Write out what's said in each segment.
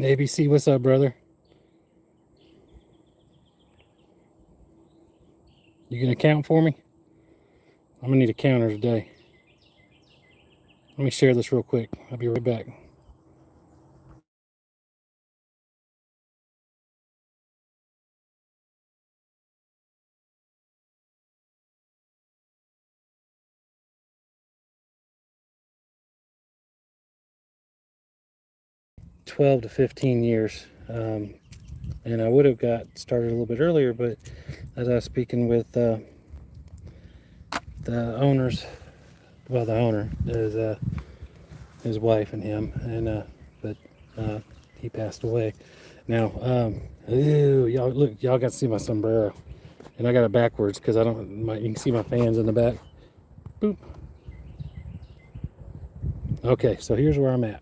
ABC, what's up, brother? You gonna count for me? I'm gonna need a counter today. Let me share this real quick. I'll be right back. $12 to 15 years. And I would have got started a little bit earlier, but as I was speaking with the owners, well, the owner is his wife and him, and but he passed away. Now, ew, y'all look, y'all got to see my sombrero, and I got it backwards because I don't. You can see my fans in the back. Boop. Okay, so here's where I'm at.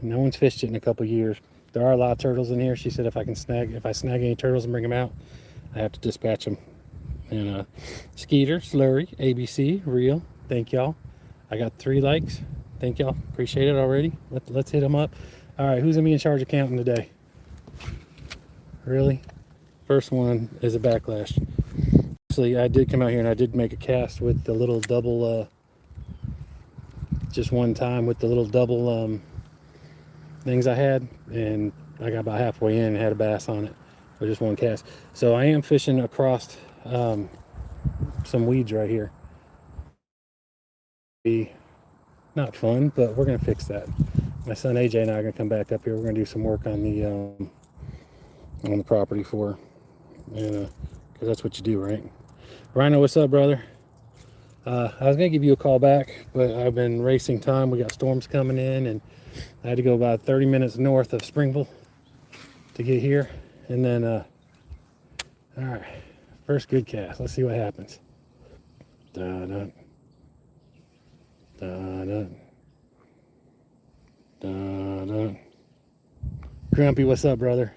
No one's fished it in a couple years. There are a lot of turtles in here. She said if I snag any turtles and bring them out, I have to dispatch them. And Skeeter, Slurry, ABC, Real, thank y'all. I got 3 likes. Thank y'all. Appreciate it already. Let's hit them up. All right, who's gonna be in charge of counting today? Really? First one is a backlash. Actually, I did come out here and I did make a cast with the little double, just one time with the little double things I had, and I got about halfway in and had a bass on it with just one cast. So I am fishing across some weeds right here. Be not fun, but we're gonna fix that. My son AJ and I are gonna come back up here. We're gonna do some work on the property for her, and because that's what you do, right? Rhino, what's up, brother? I was gonna give you a call back, but I've been racing time. We got storms coming in, and I had to go about 30 minutes north of Springville to get here. And then, all right, first good cast. Let's see what happens. Da-da. Da-da. Da-da. Grumpy, what's up, brother?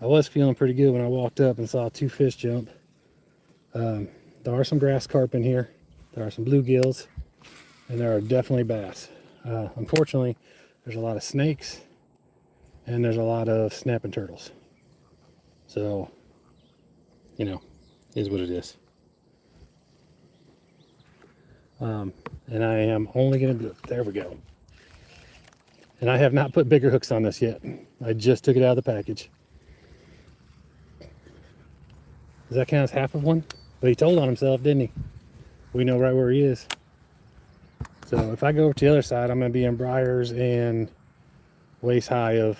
I was feeling pretty good when I walked up and saw 2 fish jump. There are some grass carp in here. There are some bluegills, and there are definitely bass. Unfortunately, there's a lot of snakes, and there's a lot of snapping turtles. So, you know, is what it is. And I am only going to do it. There we go. And I have not put bigger hooks on this yet. I just took it out of the package. Does that count as half of one? But he told on himself, didn't he? We know right where he is. So if I go over to the other side, I'm going to be in briars and waist high of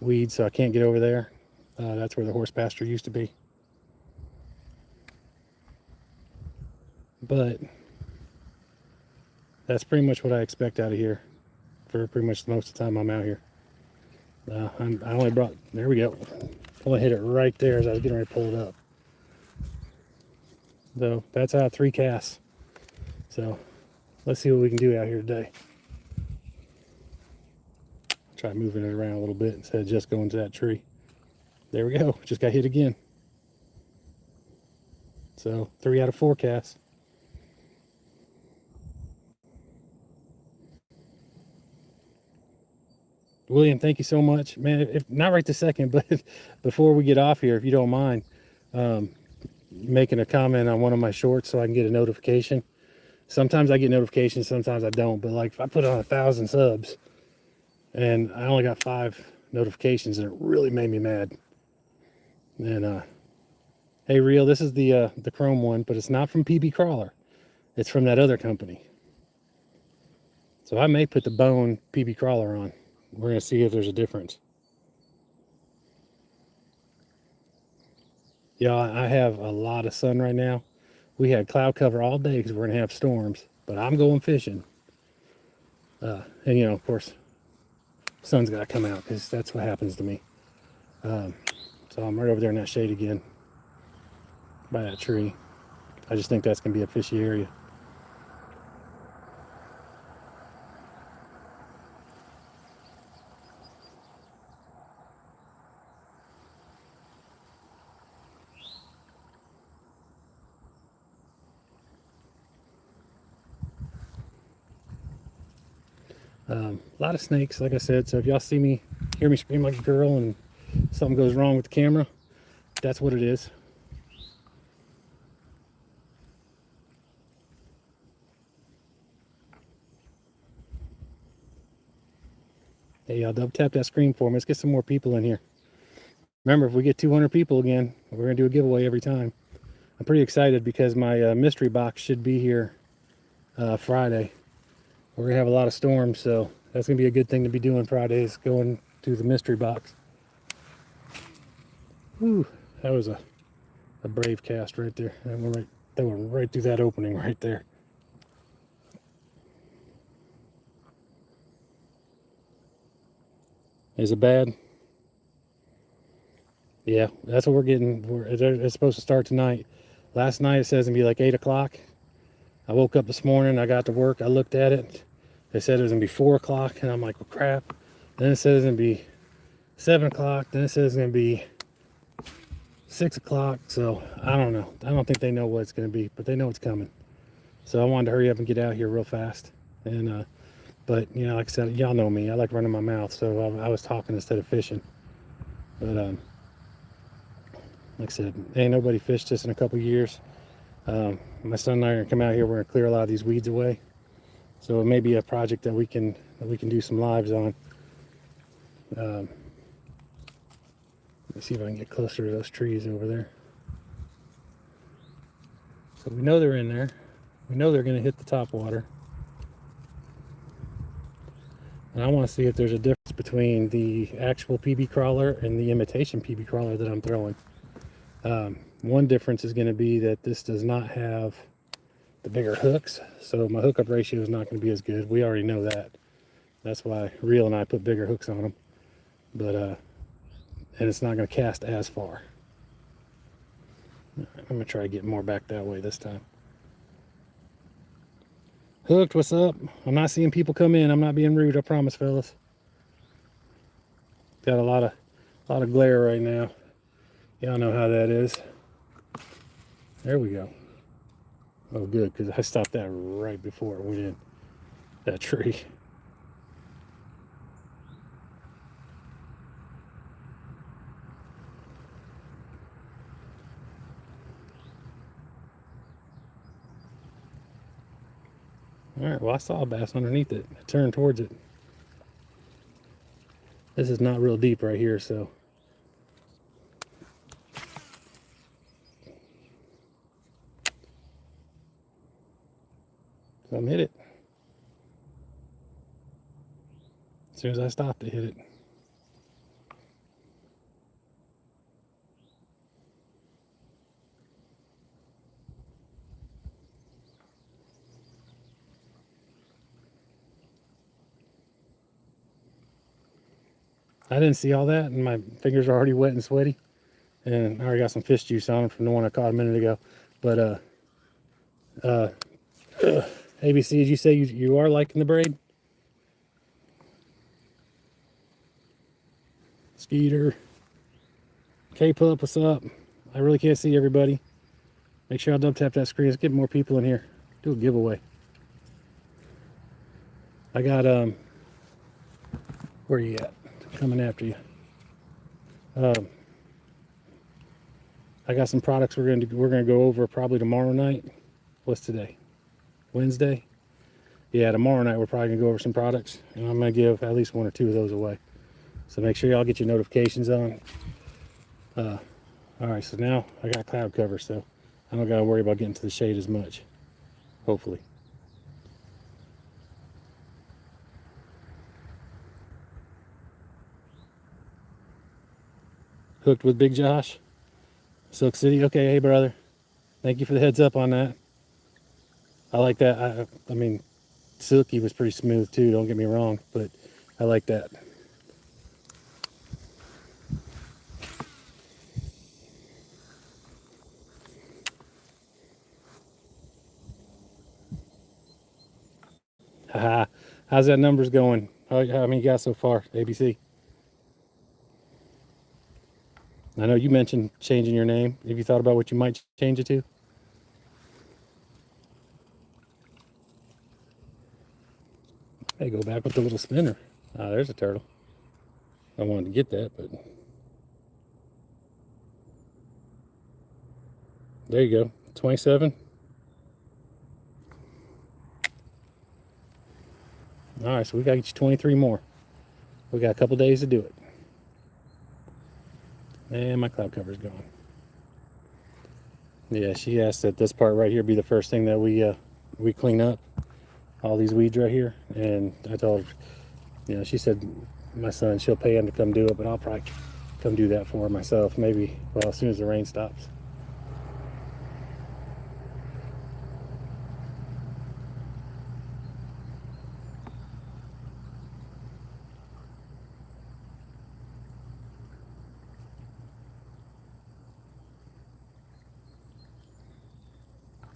weeds, so I can't get over there. That's where the horse pasture used to be. But that's pretty much what I expect out of here for pretty much most of the time I'm out here. I only brought, there we go. Only hit it right there as I was getting ready to pull it up. So that's out of 3 casts. So let's see what we can do out here today. Try moving it around a little bit instead of just going to that tree. There we go. Just got hit again. So 3 out of 4 casts. William, thank you so much, man. If not right this second, but before we get off here, if you don't mind, making a comment on one of my shorts so I can get a notification. Sometimes I get notifications, sometimes I don't. But like if I put on 1,000 subs and I only got 5 notifications, and it really made me mad. And hey, Real, this is the Chrome one, but it's not from PB Crawler. It's from that other company. So I may put the Bone PB Crawler on. We're gonna see if there's a difference. Yeah, I have a lot of sun right now. We had cloud cover all day because we're gonna have storms, but I'm going fishing. And you know, of course, sun's gotta come out because that's what happens to me. So I'm right over there in that shade again by that tree. I just think that's gonna be a fishy area. A lot of snakes, like I said. So if y'all hear me scream like a girl and something goes wrong with the camera, that's what it is. Hey, y'all double tap that screen for me. Let's get some more people in here. Remember, if we get 200 people again, we're going to do a giveaway every time. I'm pretty excited because my mystery box should be here Friday. We're going to have a lot of storms, so that's going to be a good thing to be doing Fridays, going to the mystery box. Whew, that was a brave cast right there. That went right through that opening right there. Is it bad? Yeah, that's what we're getting. It's supposed to start tonight. Last night it says it'd be like 8 o'clock. I woke up this morning, I got to work, I looked at it. They said it was gonna be 4 o'clock, and I'm like, well, crap. Then it says it's gonna be 7 o'clock. Then it says it's gonna be 6 o'clock. So I don't know. I don't think they know what it's gonna be, but they know it's coming. So I wanted to hurry up and get out here real fast. And but you know, like I said, y'all know me. I like running my mouth, so I was talking instead of fishing. But like I said, ain't nobody fished this in a couple years. My son and I are gonna come out here. We're gonna clear a lot of these weeds away. So it may be a project that we can do some lives on. Let's see if I can get closer to those trees over there. So we know they're in there. We know they're gonna hit the top water. And I want to see if there's a difference between the actual PB crawler and the imitation PB crawler that I'm throwing. One difference is going to be that this does not have the bigger hooks, so my hookup ratio is not going to be as good. We already know that. That's why Reel and I put bigger hooks on them. But and it's not going to cast as far. I'm going to try to get more back that way this time. Hooked, what's up? I'm not seeing people come in. I'm not being rude, I promise, fellas. Got a lot of glare right now. Y'all know how that is. There we go. Oh, good, because I stopped that right before it went in that tree. All right, well, I saw a bass underneath it. I turned towards it. This is not real deep right here, so. Something hit it. As soon as I stopped, it hit it. I didn't see all that, and my fingers are already wet and sweaty. And I already got some fish juice on them from the one I caught a minute ago. But ABC, did you say you are liking the braid? Skeeter. K-Pup, what's up? I really can't see everybody. Make sure I'll double tap that screen. Let's get more people in here. Do a giveaway. I got where you at? Coming after you. I got some products we're gonna go over probably tomorrow night. What's today? Wednesday? Yeah, tomorrow night we're probably gonna go over some products, and I'm gonna give at least 1 or 2 of those away. So make sure y'all get your notifications on. All right, so now I got cloud cover, so I don't gotta worry about getting to the shade as much. Hopefully. Hooked with Big Josh. Silk City. Okay, hey brother. Thank you for the heads up on that. I like that. I mean, Silky was pretty smooth too, don't get me wrong, but I like that. Haha. How's that numbers going? How many you got so far, ABC? I know you mentioned changing your name. Have you thought about what you might change it to? Hey, go back with the little spinner. Ah, there's a turtle. I wanted to get that, but there you go. 27. All right, so we got to get you 23 more. We got a couple days to do it. And my cloud cover is gone. Yeah, she asked that this part right here be the first thing that we clean up. All these weeds right here. And I told her, you know, she said my son, she'll pay him to come do it, but I'll probably come do that for her myself. Maybe, well, as soon as the rain stops.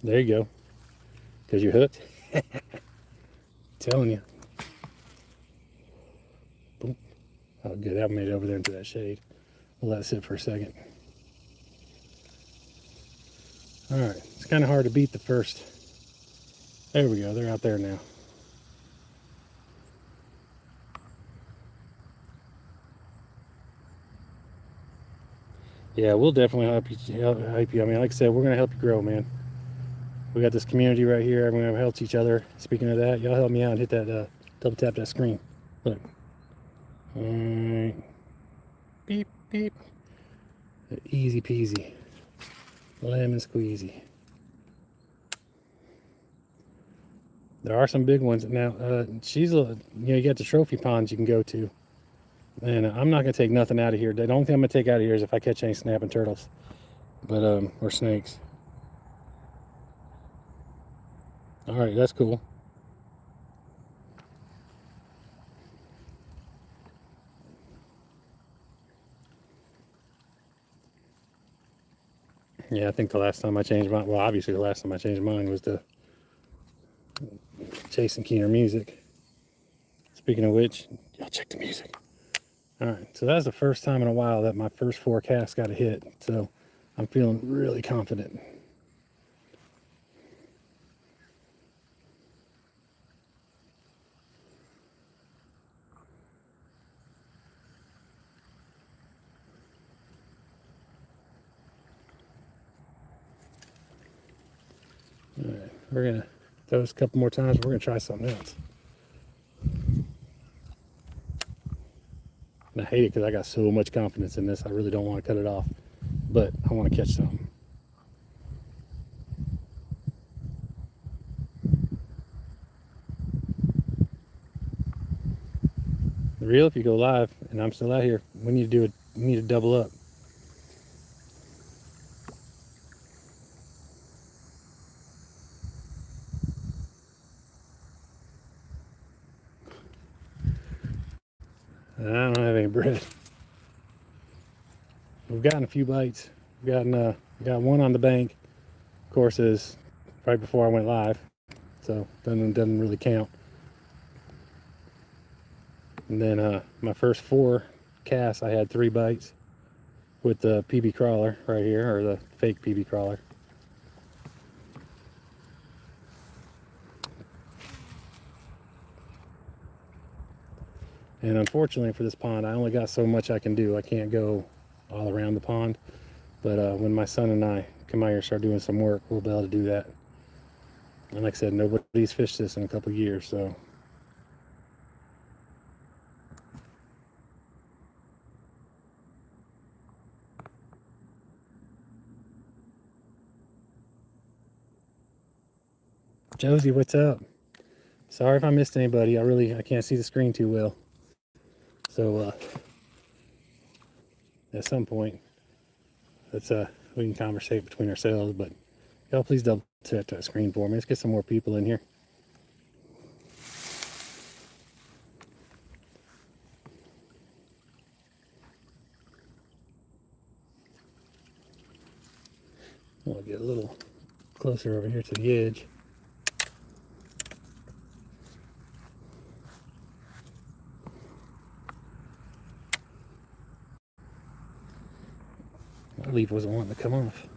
There you go. Because you're hooked. Telling you. Boom. Oh, good. That made it over there into that shade. We'll let it sit for a second. All right. It's kind of hard to beat the first. There we go. They're out there now. Yeah, we'll definitely help you. I mean, like I said, we're going to help you grow, man. We got this community right here. Everyone helps each other. Speaking of that, y'all help me out and hit that, double tap that screen. Look. All right. Beep, beep. Easy peasy. Lemon squeezy. There are some big ones now. You got the trophy ponds you can go to. And I'm not going to take nothing out of here. The only thing I'm going to take out of here is if I catch any snapping turtles. But, or snakes. All right, that's cool. Yeah, I think the last time I changed mine, well, obviously the last time I changed mine was the Jason Keener music. Speaking of which, y'all check the music. All right, so that's the first time in a while that my first 4 casts got a hit. So I'm feeling really confident. All right, we're gonna those a couple more times. We're gonna try something else. And I hate it because I got so much confidence in this. I really don't want to cut it off, but I want to catch something. The real, if you go live and I'm still out here, we need to do it. We need to double up. I don't have any bread. We've gotten a few bites. We've gotten got one on the bank. Of course, is right before I went live, so doesn't really count. And then my first 4 casts, I had 3 bites with the PB crawler right here, or the fake PB crawler. And unfortunately for this pond, I only got so much I can do. I can't go all around the pond. But when my son and I come out here and start doing some work, we'll be able to do that. And like I said, nobody's fished this in a couple years, so. Josie, what's up? Sorry if I missed anybody. I can't see the screen too well. So at some point, we can conversate between ourselves, but y'all please double tap that screen for me. Let's get some more people in here. I'll get a little closer over here to the edge. My leaf wasn't wanting to come off.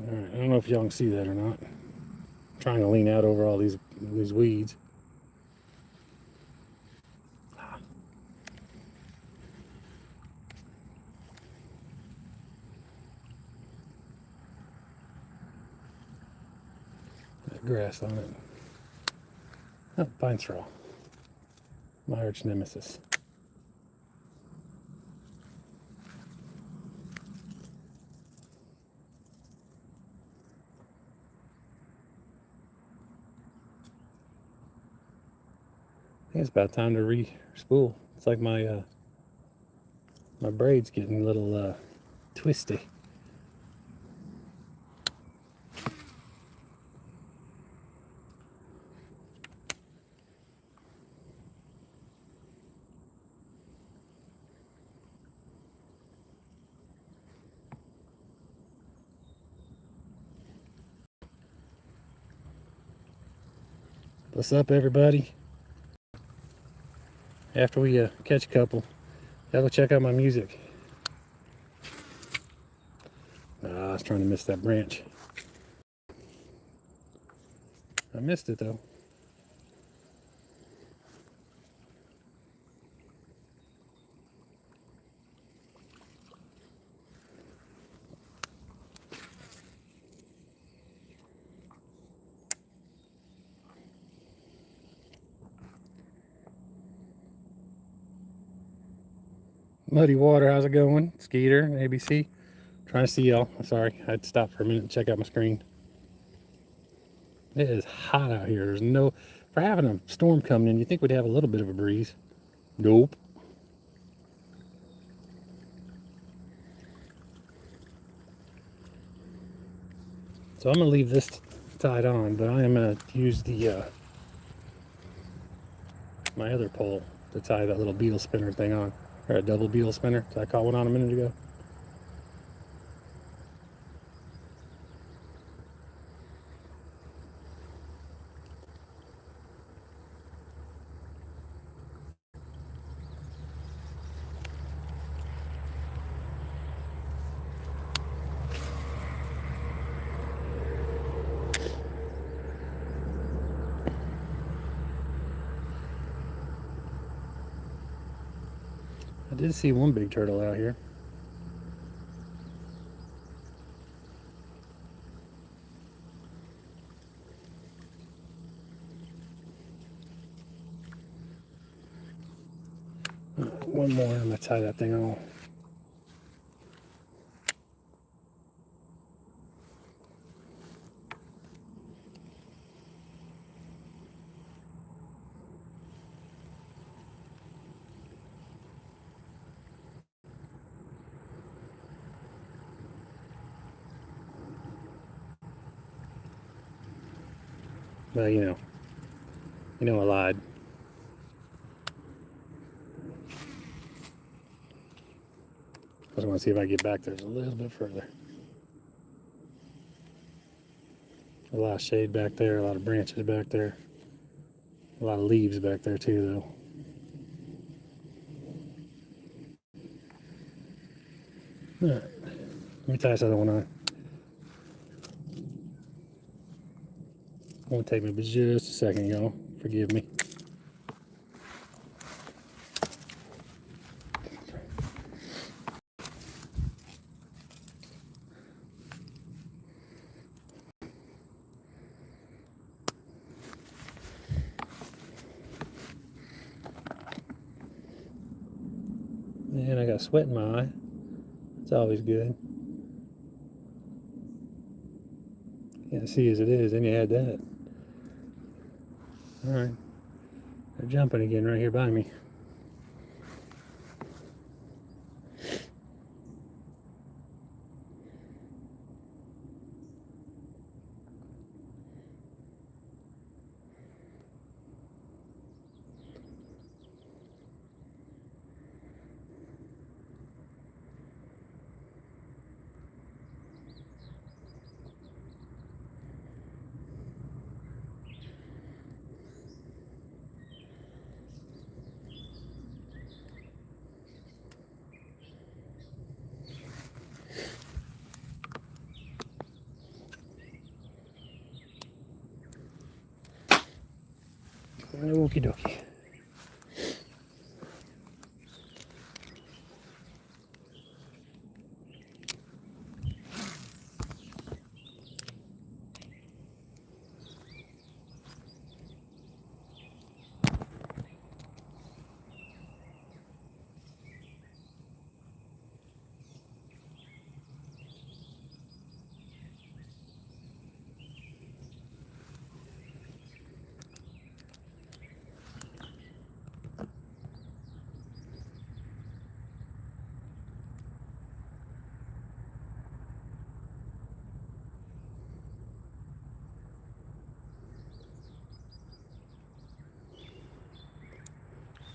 Alright, I don't know if y'all can see that or not. I'm trying to lean out over all these these weeds. That grass on it. Oh, pine straw. My arch nemesis. I think it's about time to re-spool. It's like my my braid's getting a little twisty. What's up, everybody? After we catch a couple, y'all go check out my music. I was trying to miss that branch. I missed it though. Muddy Water, how's it going? Skeeter, ABC. Trying to see y'all. I'm sorry, I had to stop for a minute and check out my screen. It is hot out here. There's no, for having a storm coming in, you think we'd have a little bit of a breeze. Nope. So I'm gonna leave this tied on, but I am gonna use the my other pole to tie that little beetle spinner thing on, or a double beetle spinner. So I caught one on a minute ago. I did see one big turtle out here. One more, I'm gonna tie that thing on. Well, you know I lied. I just want to see if I get back there a little bit further. A lot of shade back there, a lot of branches back there, a lot of leaves back there too, though. All right, let me tie this other one on. Won't take me but just a second, y'all. Forgive me. And I got sweat in my eye. It's always good. Can't see as it is, then you add that. All right, they're jumping again right here by me. Okie dokie.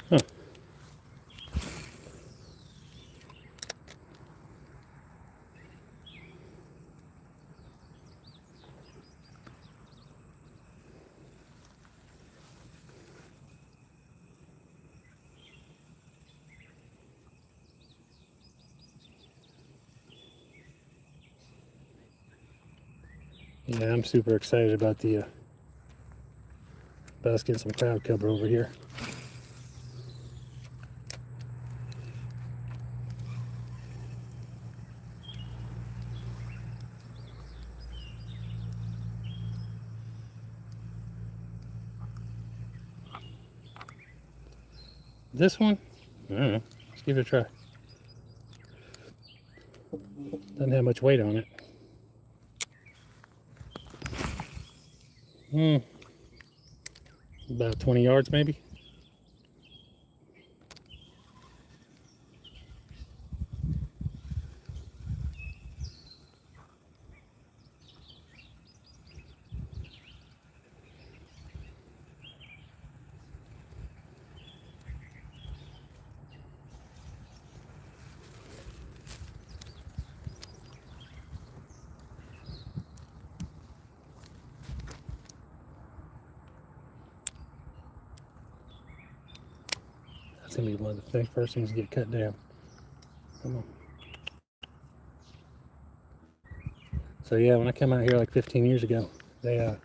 Huh. Yeah, I'm super excited about us getting some cloud cover over here. This one, I don't know. Let's give it a try. Doesn't have much weight on it. About 20 yards maybe. That's gonna be one of the first things to get cut down. Come on. So yeah, when I came out here like 15 years ago, there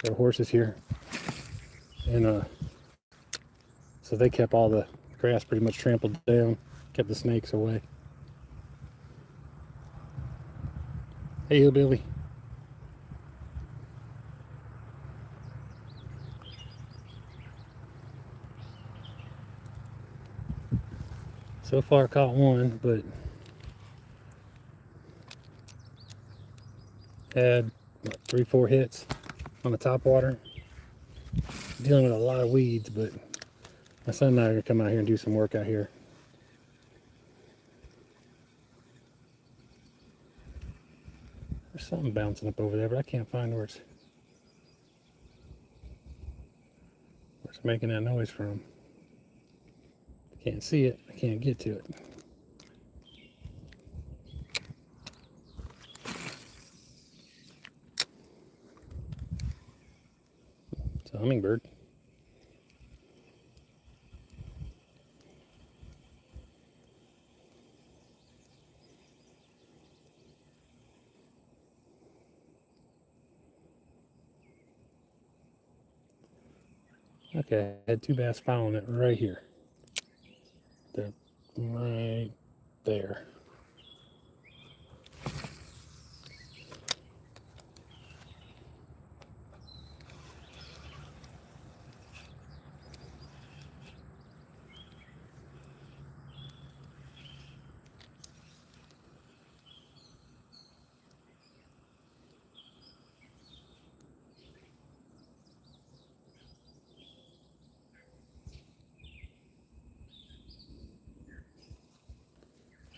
were horses here, and so they kept all the grass pretty much trampled down, kept the snakes away. Hey, hillbilly. So far caught one, but had what, 3-4 hits on the top water. Dealing with a lot of weeds, but my son and I are gonna come out here and do some work out here. There's something bouncing up over there, but I can't find where it's making that noise from. I can't see it. I can't get to it. It's a hummingbird. Okay, I had 2 bass following it right here. They're right there.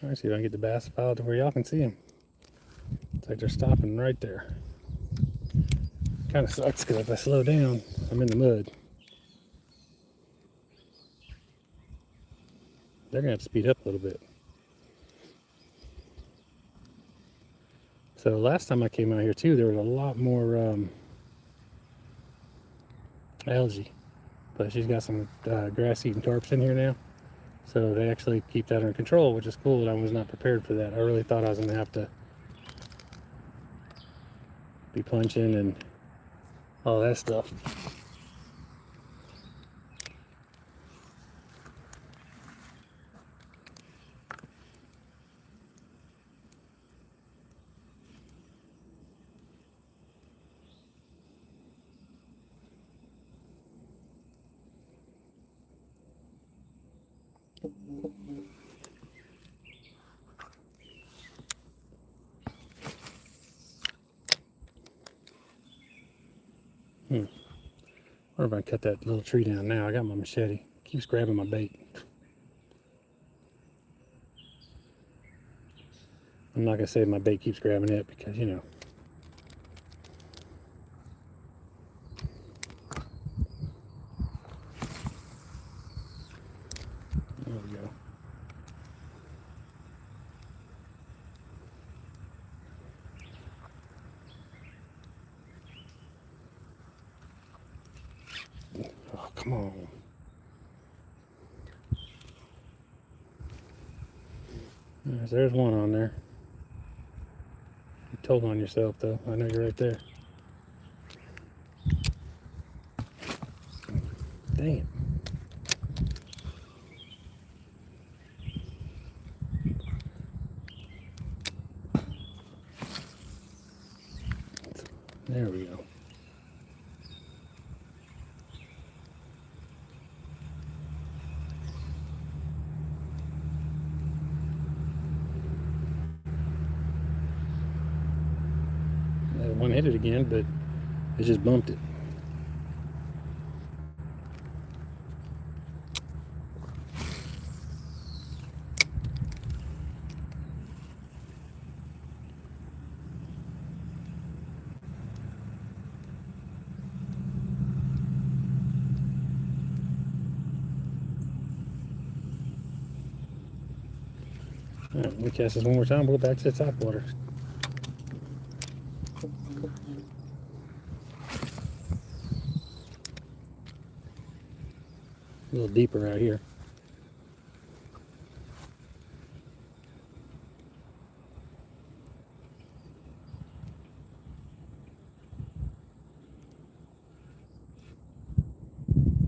All right, see if I can get the bass followed to where y'all can see them. It's like they're stopping right there. Kind of sucks because if I slow down, I'm in the mud. They're gonna have to speed up a little bit. So last time I came out here too, there was a lot more algae, but she's got some grass-eating tarps in here now, so they actually keep that under control, which is cool. And I was not prepared for that. I really thought I was gonna have to be punching and all that stuff. What if I cut that little tree down now? I got my machete. Keeps grabbing my bait. I'm not gonna say my bait keeps grabbing it because, you know. There we go. Oh, come on. There's one on there. You told on yourself though. I know you're right there. Dang it. There we go. One hit it again, but it just bumped it. All right, let me cast this one more time. We'll go back to the top water. A little deeper out here.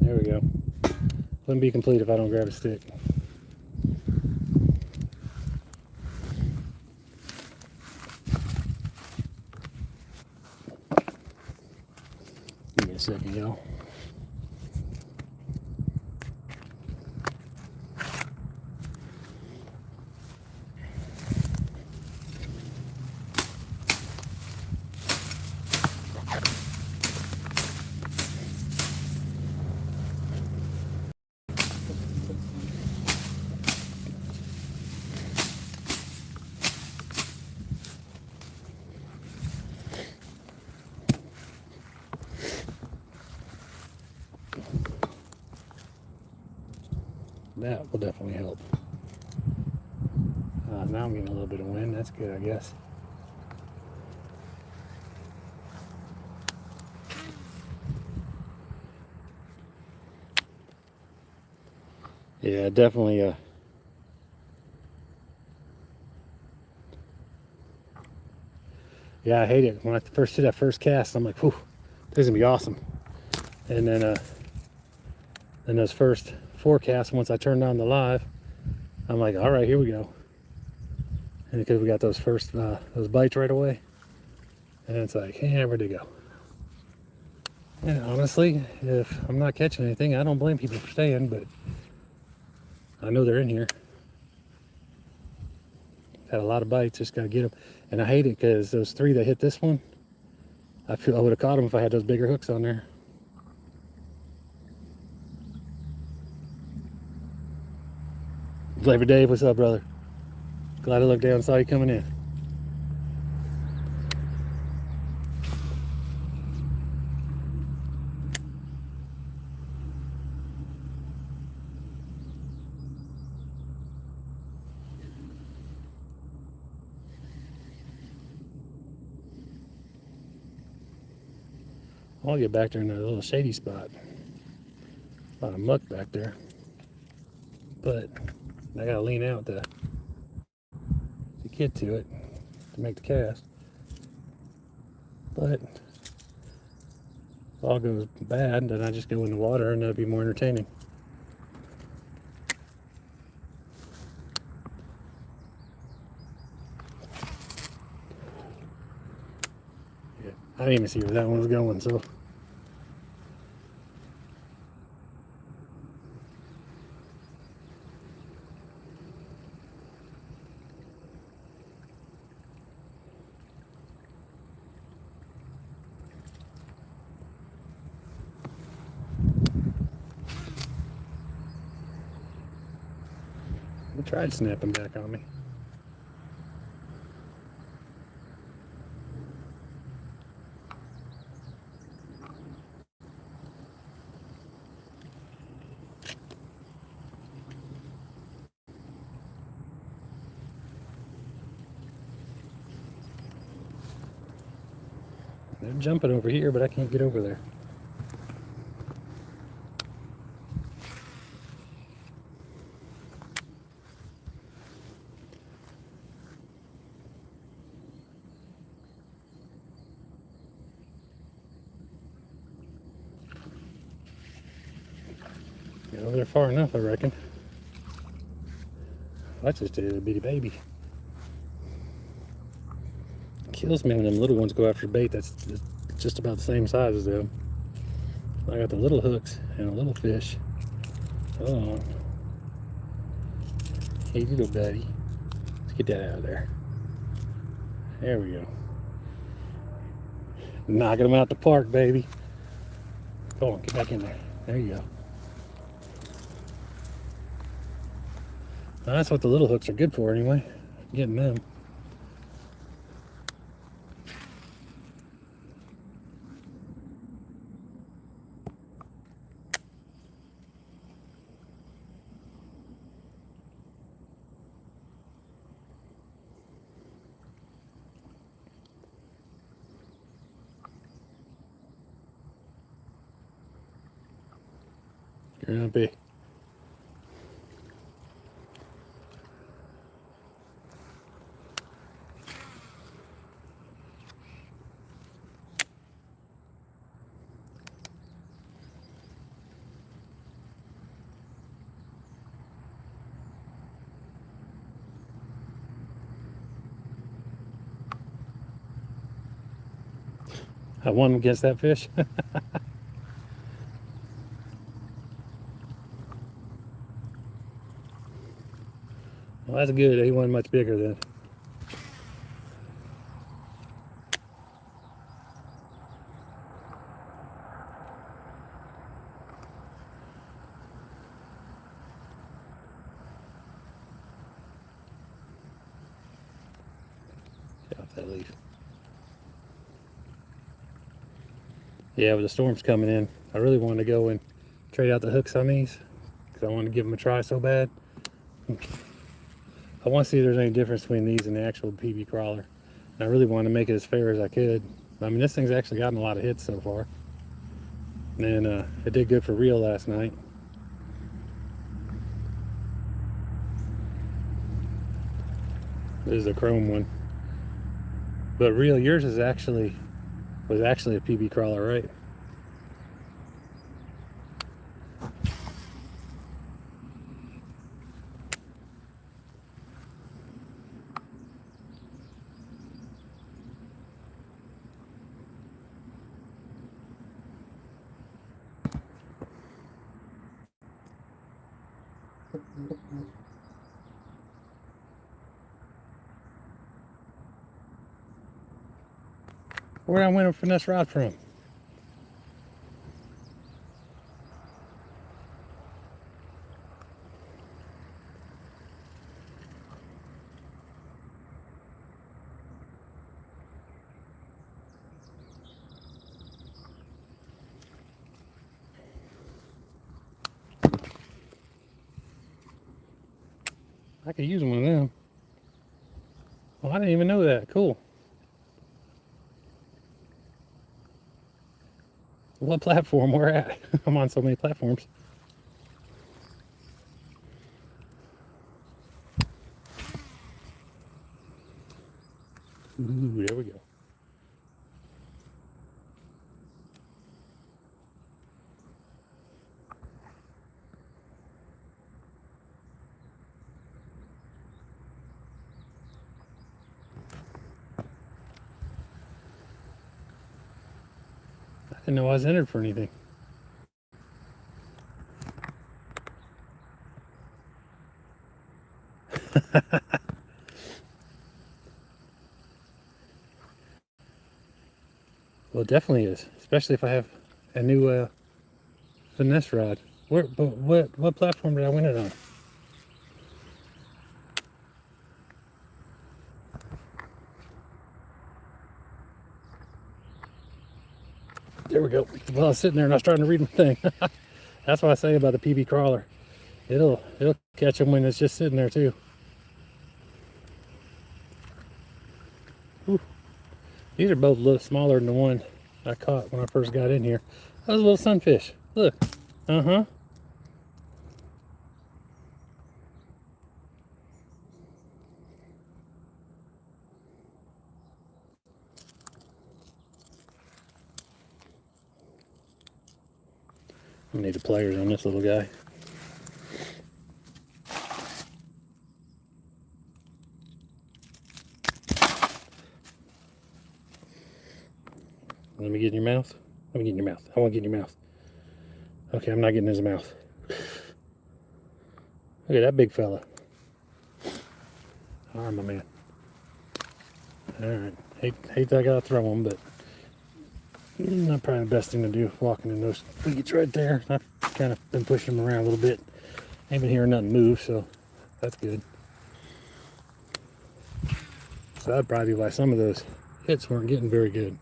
There we go. Wouldn't be complete if I don't grab a stick. Give me a second, y'all. That will definitely help. Now I'm getting a little bit of wind. That's good, I guess. Yeah, definitely. Yeah, I hate it. When I first did that first cast, I'm like, whew, this is gonna be awesome. And then those first 4 casts, once I turned on the live, I'm like, all right, here we go. And because we got those first those bites right away, and it's like, hey, where'd they go? And honestly, if I'm not catching anything, I don't blame people for staying, but I know they're in here. Had a lot of bites, just gotta get them. And I hate it because those 3 that hit this one, I feel I would have caught them if I had those bigger hooks on there. Flavor Dave, what's up, brother? Glad I looked down and saw you coming in. I'll get back there in that little shady spot. A lot of muck back there. But I gotta lean out to get to it to make the cast. But if all goes bad, then I just go in the water and that'll be more entertaining. Yeah, I didn't even see where that one was going, so. tried snapping back on me. They're jumping over here, but I can't get over there. Get over there far enough, I reckon. I just did a bitty baby. Kills me when them little ones go after bait that's just about the same size as them. I got the little hooks and a little fish. Oh, hey little buddy, let's get that out of there. There we go. Knocking them out the park, baby. Go on, get back in there. There you go. Now, that's what the little hooks are good for anyway, getting them. Grumpy. I won against that fish. Well, that's good. He wasn't much bigger then. Get off that leaf. Yeah, but the storm's coming in. I really wanted to go and trade out the hooks on these because I wanted to give them a try so bad. I want to see if there's any difference between these and the actual PB crawler. And I really wanted to make it as fair as I could. I mean, this thing's actually gotten a lot of hits so far. And it did good for reel last night. This is a chrome one. But reel, yours was actually a PB crawler, right? Where did I win a finesse rod from? I could use one of them. Oh, I didn't even know that. Cool. What platform we're at? I'm on so many platforms. Ooh, there we go. I didn't know I was entered for anything. Well, it definitely is, especially if I have a new finesse rod. What platform did I win it on? There we go. Well, I was sitting there and I was trying to read my thing. That's what I say about the PB crawler. It'll catch them when it's just sitting there too. Ooh. These are both a little smaller than the one I caught when I first got in here. That was a little sunfish. Look. Uh-huh. I need the pliers on this little guy. Let me get in your mouth. Let me get in your mouth. I want to get in your mouth. Okay, I'm not getting in his mouth. Look at that big fella. All right, my man. All right. Hate that I gotta throw him, but not probably the best thing to do, walking in those weeds right there. I've kind of been pushing them around a little bit. Ain't been hearing nothing move, so that's good. So that'd probably be why some of those hits weren't getting very good.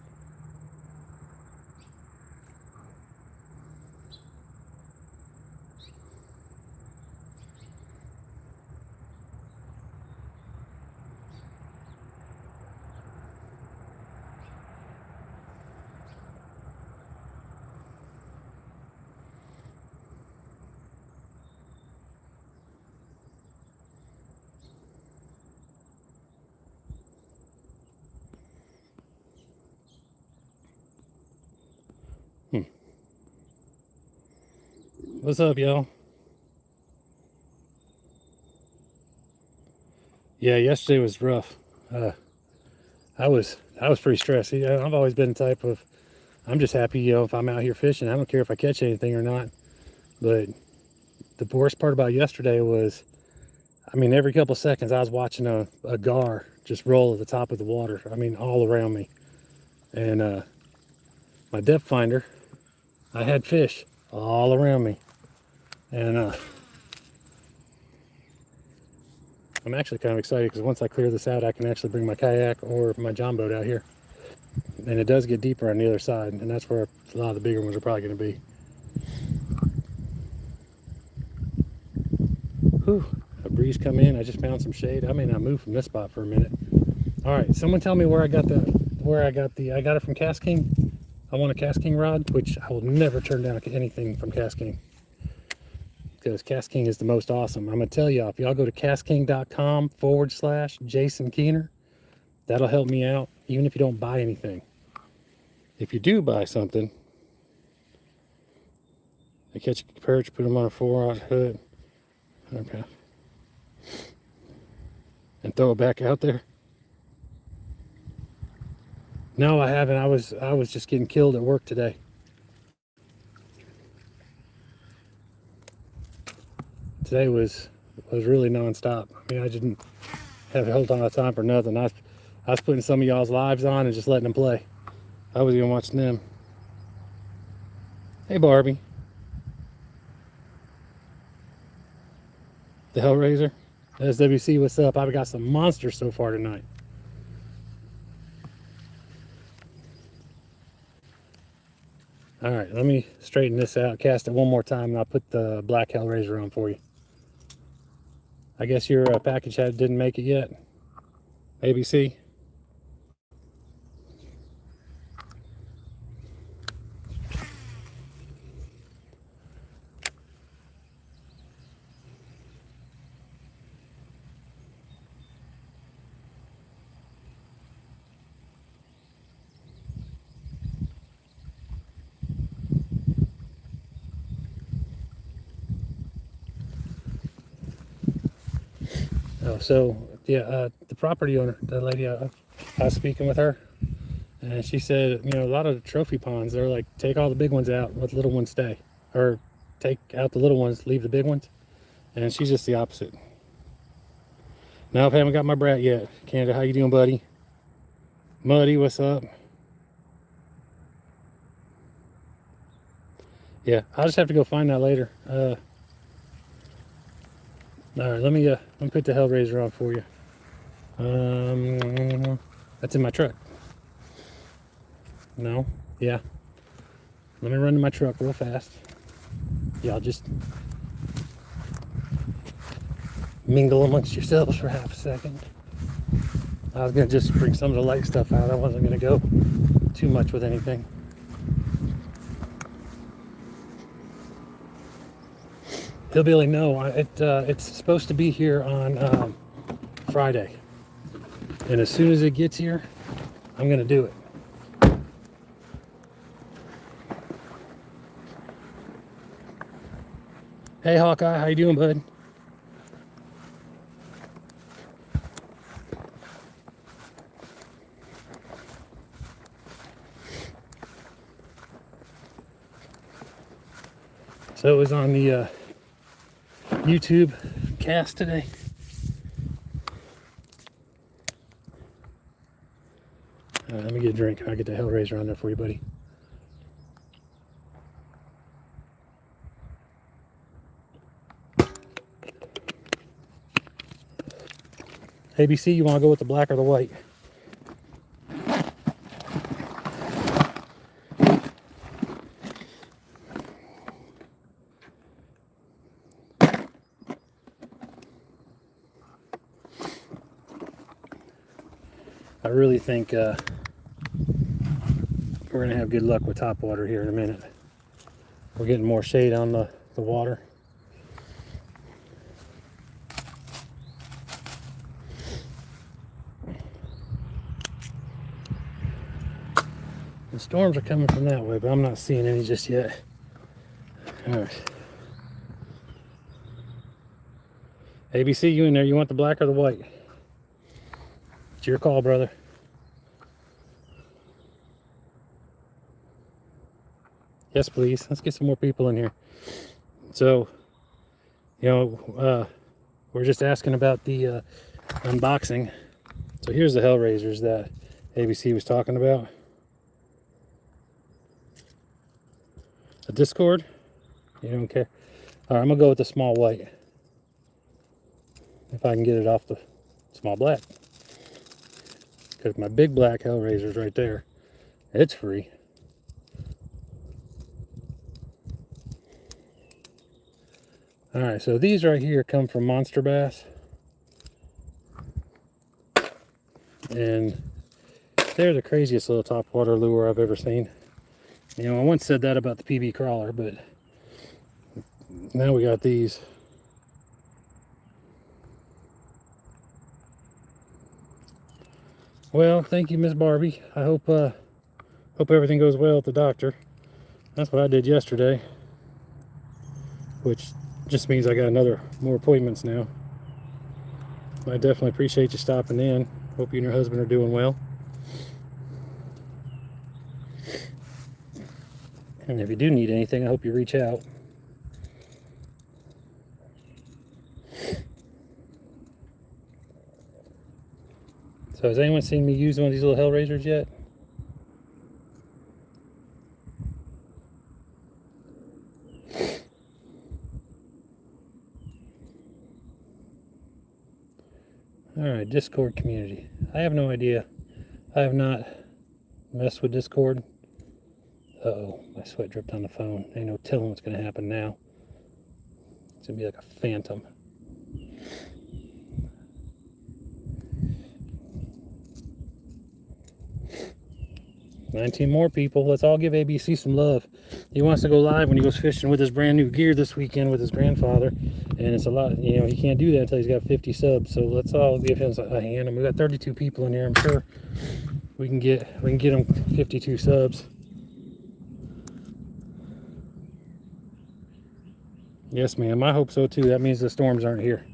What's up, y'all? Yeah, yesterday was rough. I was pretty stressed. I've always been the type of, I'm just happy, you know, if I'm out here fishing. I don't care if I catch anything or not. But the worst part about yesterday was, I mean, every couple seconds I was watching a gar just roll at the top of the water. I mean, all around me. And my depth finder, I had fish all around me. And I'm actually kind of excited because once I clear this out, I can actually bring my kayak or my John boat out here. And it does get deeper on the other side, and that's where a lot of the bigger ones are probably going to be. Whew, a breeze come in. I just found some shade. I may not move from this spot for a minute. All right, someone tell me where I got I got it from KastKing. I want a KastKing rod, which I will never turn down anything from KastKing, because KastKing is the most awesome. I'm gonna tell y'all, if y'all go to KastKing.com/Jason Keener, that'll help me out, even if you don't buy anything. If you do buy something, I catch a perch, put them on a 4-aught hook, okay, and throw it back out there. No, I haven't. I was just getting killed at work today. Today was really nonstop. I mean, I didn't have a whole ton of time for nothing. I was putting some of y'all's lives on and just letting them play. I was even watching them. Hey, Barbie. The Hellraiser. SWC, what's up? I've got some monsters so far tonight. All right, let me straighten this out, cast it one more time, and I'll put the black Hellraiser on for you. I guess your package didn't make it yet. ABC. Oh, so yeah, the property owner, the lady, I was speaking with her, and she said, you know, a lot of the trophy ponds, they're like, take all the big ones out, let the little ones stay, or take out the little ones, leave the big ones. And she's just the opposite. Now, I haven't got my brat yet. Canada, how you doing, buddy? Muddy, what's up? Yeah, I'll just have to go find that later. All right, let me put the Hellraiser on for you. That's in my truck. No, yeah. Let me run to my truck real fast. Y'all just mingle amongst yourselves for half a second. I was gonna just bring some of the light stuff out. I wasn't gonna go too much with anything. Hillbilly, no, it's supposed to be here on Friday, and as soon as it gets here, I'm gonna do it. Hey Hawkeye, how you doing, bud? So it was on the YouTube cast today. Let me get a drink. I'll get the Hellraiser on there for you, buddy. ABC, you want to go with the black or the white? I really think we're going to have good luck with topwater here in a minute. We're getting more shade on the water. The storms are coming from that way, but I'm not seeing any just yet. All right. ABC, you in there? You want the black or the white? It's your call, brother. Yes, please. Let's get some more people in here. So, you know, we're just asking about the unboxing. So here's the Hellraisers that ABC was talking about. A Discord? You don't care? All right, I'm gonna go with the small white. If I can get it off the small black. Because my big black Hellraiser's right there. It's free. All right, so these right here come from Monster Bass. And they're the craziest little topwater lure I've ever seen. You know, I once said that about the PB crawler, but now we got these. Well, thank you, Miss Barbie. I hope everything goes well at the doctor. That's what I did yesterday, which just means I got more appointments now. I definitely appreciate you stopping in. Hope you and your husband are doing well. And if you do need anything, I hope you reach out. So has anyone seen me use one of these little Hellraisers yet? Alright, Discord community. I have no idea. I have not messed with Discord. Uh-oh, my sweat dripped on the phone. Ain't no telling what's going to happen now. It's going to be like a phantom. $19 more people. Let's all give ABC some love. He wants to go live when he goes fishing with his brand new gear this weekend with his grandfather. And it's a lot, you know, he can't do that until he's got 50 subs. So let's all give him a hand. And we got 32 people in here. I'm sure we can get him 52 subs. Yes, ma'am. I hope so too. That means the storms aren't here.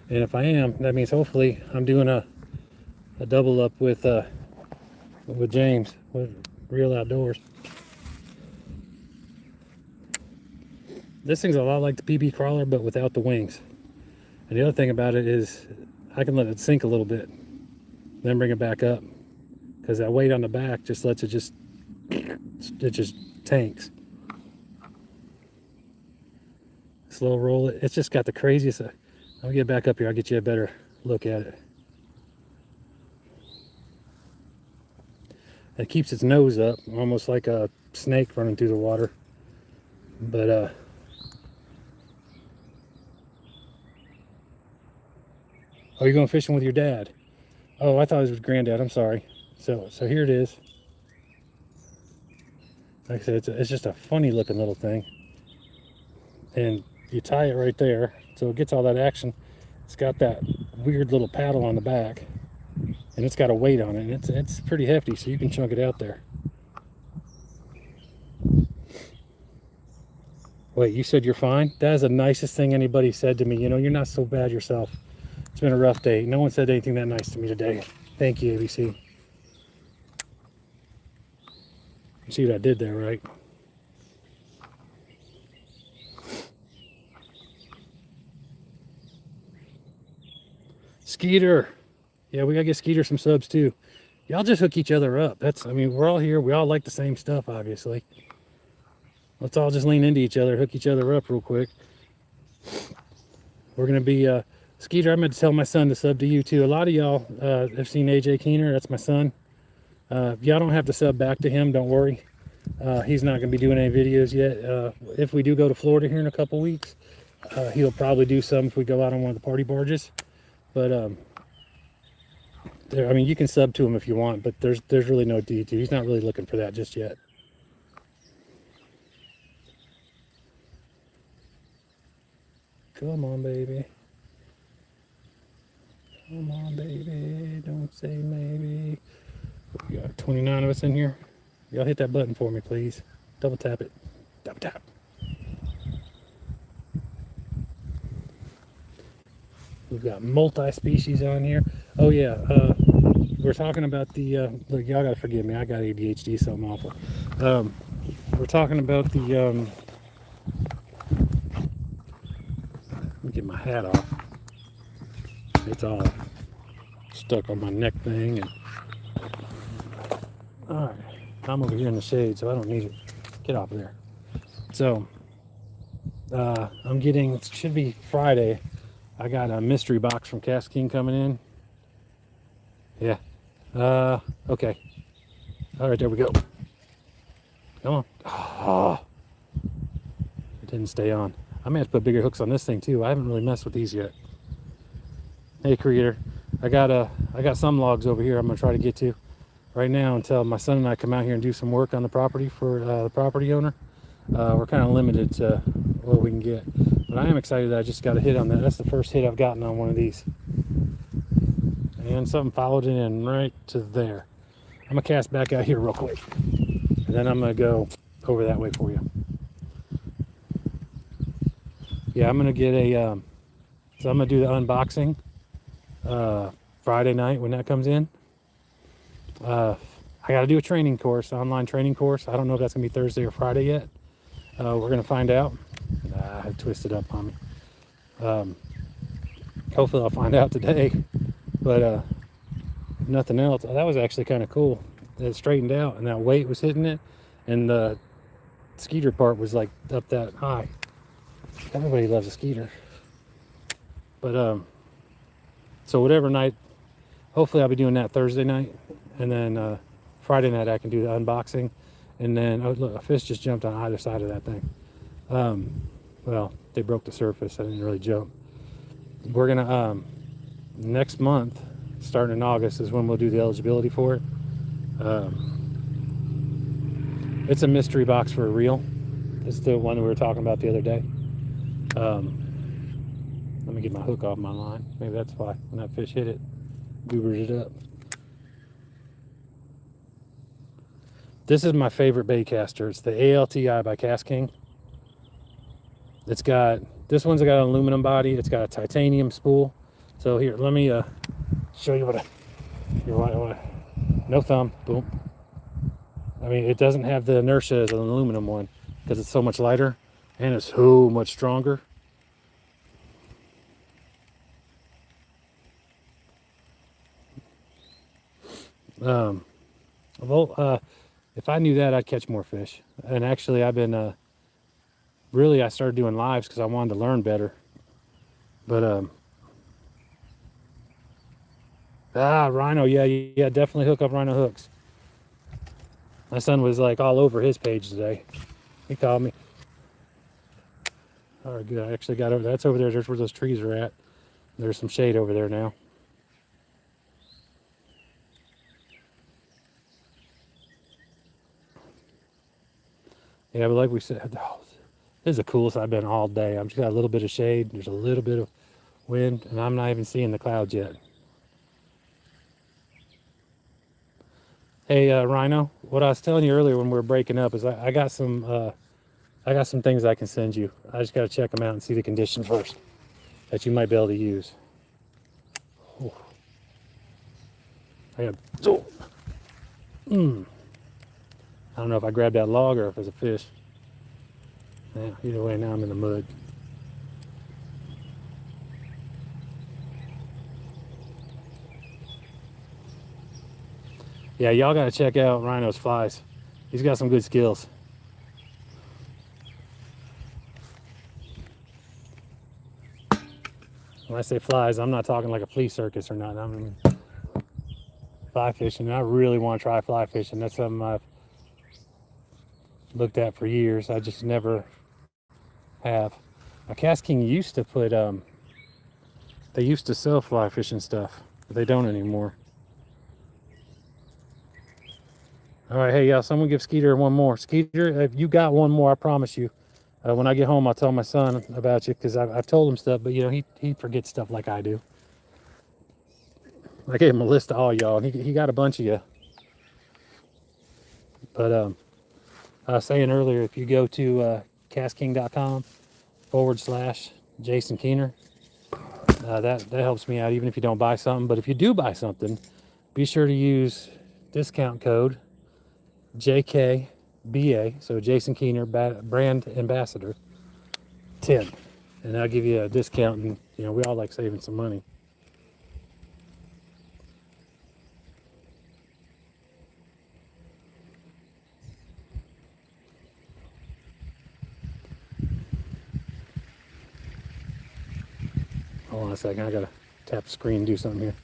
And if I am, that means hopefully I'm doing a double up with James with Real Outdoors. This thing's a lot like the PB crawler, but without the wings. And the other thing about it is I can let it sink a little bit, then bring it back up, because that weight on the back just lets it just tanks. Slow roll it. It's just got the craziest. I'll get back up here. I'll get you a better look at it. It keeps its nose up, almost like a snake running through the water. But oh, you're going fishing with your dad? Oh, I thought it was with granddad. I'm sorry. So here it is. Like I said, it's just a funny looking little thing. And you tie it right there, so it gets all that action. It's got that weird little paddle on the back, and it's got a weight on it, and it's pretty hefty, so you can chunk it out there. Wait, you said you're fine? That is the nicest thing anybody said to me. You know, you're not so bad yourself. It's been a rough day. No one said anything that nice to me today. Thank you, ABC. You see what I did there, right? Skeeter. Yeah, we gotta get Skeeter some subs too. Y'all just hook each other up. I mean, we're all here. We all like the same stuff, obviously. Let's all just lean into each other, hook each other up real quick. We're gonna be, Skeeter, I meant to tell my son to sub to you too. A lot of y'all have seen AJ Keener. That's my son. Y'all don't have to sub back to him, don't worry. He's not gonna be doing any videos yet. If we do go to Florida here in a couple weeks, he'll probably do some if we go out on one of the party barges. But I mean, you can sub to him if you want, but there's really no need to. He's not really looking for that just yet. Come on, baby. Come on, baby. Don't say maybe. We got 29 of us in here. Y'all hit that button for me, please. Double tap it. Double tap. We've got multi-species on here. Oh yeah, we're talking about the, look, y'all gotta forgive me, I got ADHD, something awful. We're talking about the, let me get my hat off. It's all stuck on my neck thing. And all right, I'm over here in the shade, so I don't need it. Get off of there. So, I'm getting, it should be Friday. I got a mystery box from Cast King coming in. Yeah. Okay. All right, there we go. Come on. Oh, it didn't stay on. I may have to put bigger hooks on this thing too. I haven't really messed with these yet. Hey, creator. I got some logs over here I'm gonna try to get to right now until my son and I come out here and do some work on the property for the property owner. We're kind of limited to what we can get. But I am excited that I just got a hit on that. That's the first hit I've gotten on one of these. And something followed it in right to there. I'm going to cast back out here real quick. And then I'm going to go over that way for you. Yeah, I'm going to get a... so I'm going to do the unboxing Friday night when that comes in. I got to do a training course, online training course. I don't know if that's going to be Thursday or Friday yet. We're going to find out. I twisted up on me. Hopefully I'll find out today, but if nothing else, that was actually kind of cool. It straightened out and that weight was hitting it, and the Skeeter part was like up that high. Everybody loves a Skeeter. But so whatever night, hopefully I'll be doing that Thursday night, and then Friday night I can do the unboxing. And then, oh look, a fish just jumped on either side of that thing. Well, they broke the surface. I didn't really jump. We're gonna, next month, starting in August, is when we'll do the eligibility for it. It's a mystery box for a reel. It's the one we were talking about the other day. Let me get my hook off my line. Maybe that's why when that fish hit it, goobered it up. This is my favorite bait caster. It's the ALTI by Cast King. It's got, this one's got an aluminum body. It's got a titanium spool. So here, let me show you what no thumb, boom. I mean, it doesn't have the inertia as an aluminum one because it's so much lighter and it's so much stronger. If I knew that, I'd catch more fish. And actually, I've been, really, I started doing lives because I wanted to learn better. But, rhino, yeah, definitely hook up rhino hooks. My son was like all over his page today. He called me. All right, good. I actually got over. That's over there. There's where those trees are at. There's some shade over there now. Yeah, but like we said, oh, this is the coolest I've been all day. I'm just got a little bit of shade. There's a little bit of wind, and I'm not even seeing the clouds yet. Hey, Rhino, what I was telling you earlier when we were breaking up is I got some things I can send you. I just got to check them out and see the condition first that you might be able to use. Oh. I got. Oh. I don't know if I grabbed that log or if it's a fish. Yeah, either way, now I'm in the mud. Yeah, y'all got to check out Rhino's flies. He's got some good skills. When I say flies, I'm not talking like a flea circus or not. I mean fly fishing. I really want to try fly fishing. That's something I've looked at for years. I just never have. Now, KastKing used to put they used to sell fly fishing stuff, but they don't anymore. All right, hey y'all, someone give Skeeter one more. Skeeter, if you got one more, I promise you. When I get home, I'll tell my son about you because I've told him stuff, but you know he forgets stuff like I do. I gave him a list of all y'all, and he got a bunch of you. But I was saying earlier, if you go to kastking.com/Jason Keener, that helps me out even if you don't buy something. But if you do buy something, be sure to use discount code JKBA, so Jason Keener brand ambassador 10, and I'll give you a discount. And you know we all like saving some money. Hold on a second, I gotta tap the screen and do something here.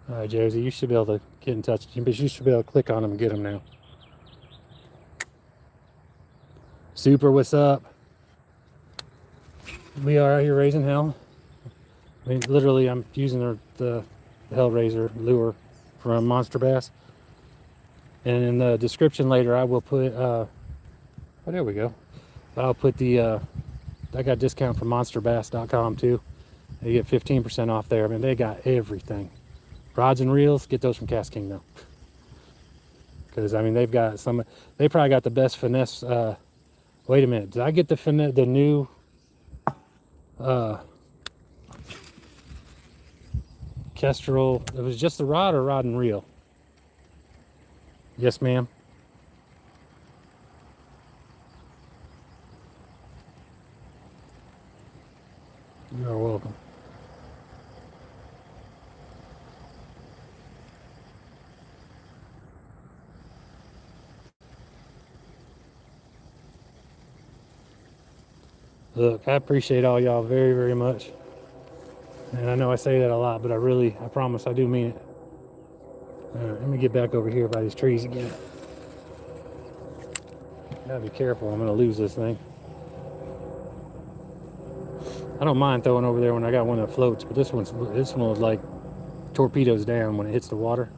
All right, Josie, you should be able to get in touch. You should be able to click on them and get them now. Super, what's up? We are out here raising hell. I mean, literally, I'm using the Hellraiser lure from Monster Bass. And in the description later, I will put, oh, there we go. I'll put I got a discount from monsterbass.com too. You get 15% off there. I mean, they got everything. Rods and reels, get those from KastKing though. Because, I mean, they've got they probably got the best finesse. Wait a minute, did I get the new, Kestrel? It was just the rod or rod and reel? Yes, ma'am. You are welcome. Look, I appreciate all y'all very, very much. And I know I say that a lot, but I promise I do mean it. All right, let me get back over here by these trees again. Gotta be careful, I'm gonna lose this thing. I don't mind throwing over there when I got one that floats, but this one was like torpedoes down when it hits the water.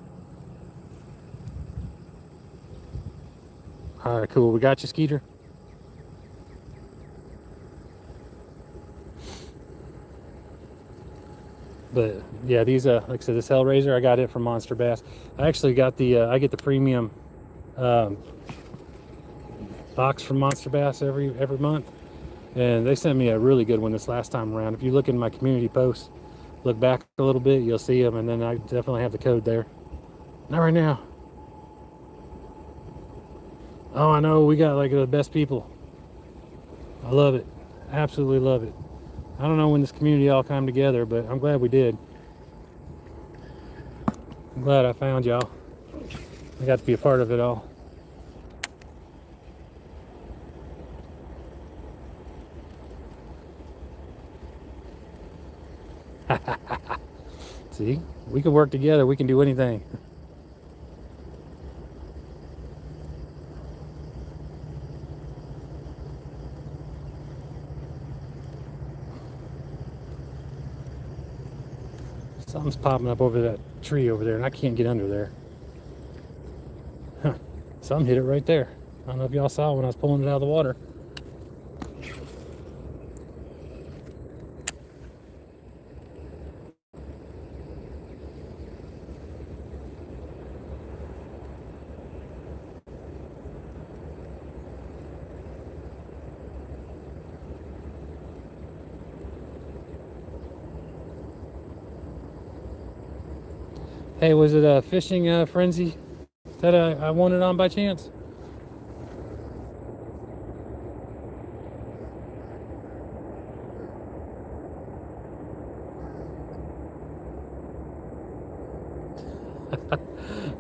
All right, cool. We got you, Skeeter. But yeah, these like I said, this Hellraiser, I got it from Monster Bass. I actually got I get the premium box from Monster Bass every month, and they sent me a really good one this last time around. If you look in my community posts, look back a little bit, you'll see them, and then I definitely have the code there. Not right now. Oh, I know, we got like the best people. I love it, absolutely love it. I don't know when this community all came together, but I'm glad we did. I'm glad I found y'all. I got to be a part of it all. See, we can work together. We can do anything. Something's popping up over that tree over there, and I can't get under there. Huh. Something hit it right there. I don't know if y'all saw when I was pulling it out of the water. Hey, was it a fishing frenzy that I won it on by chance?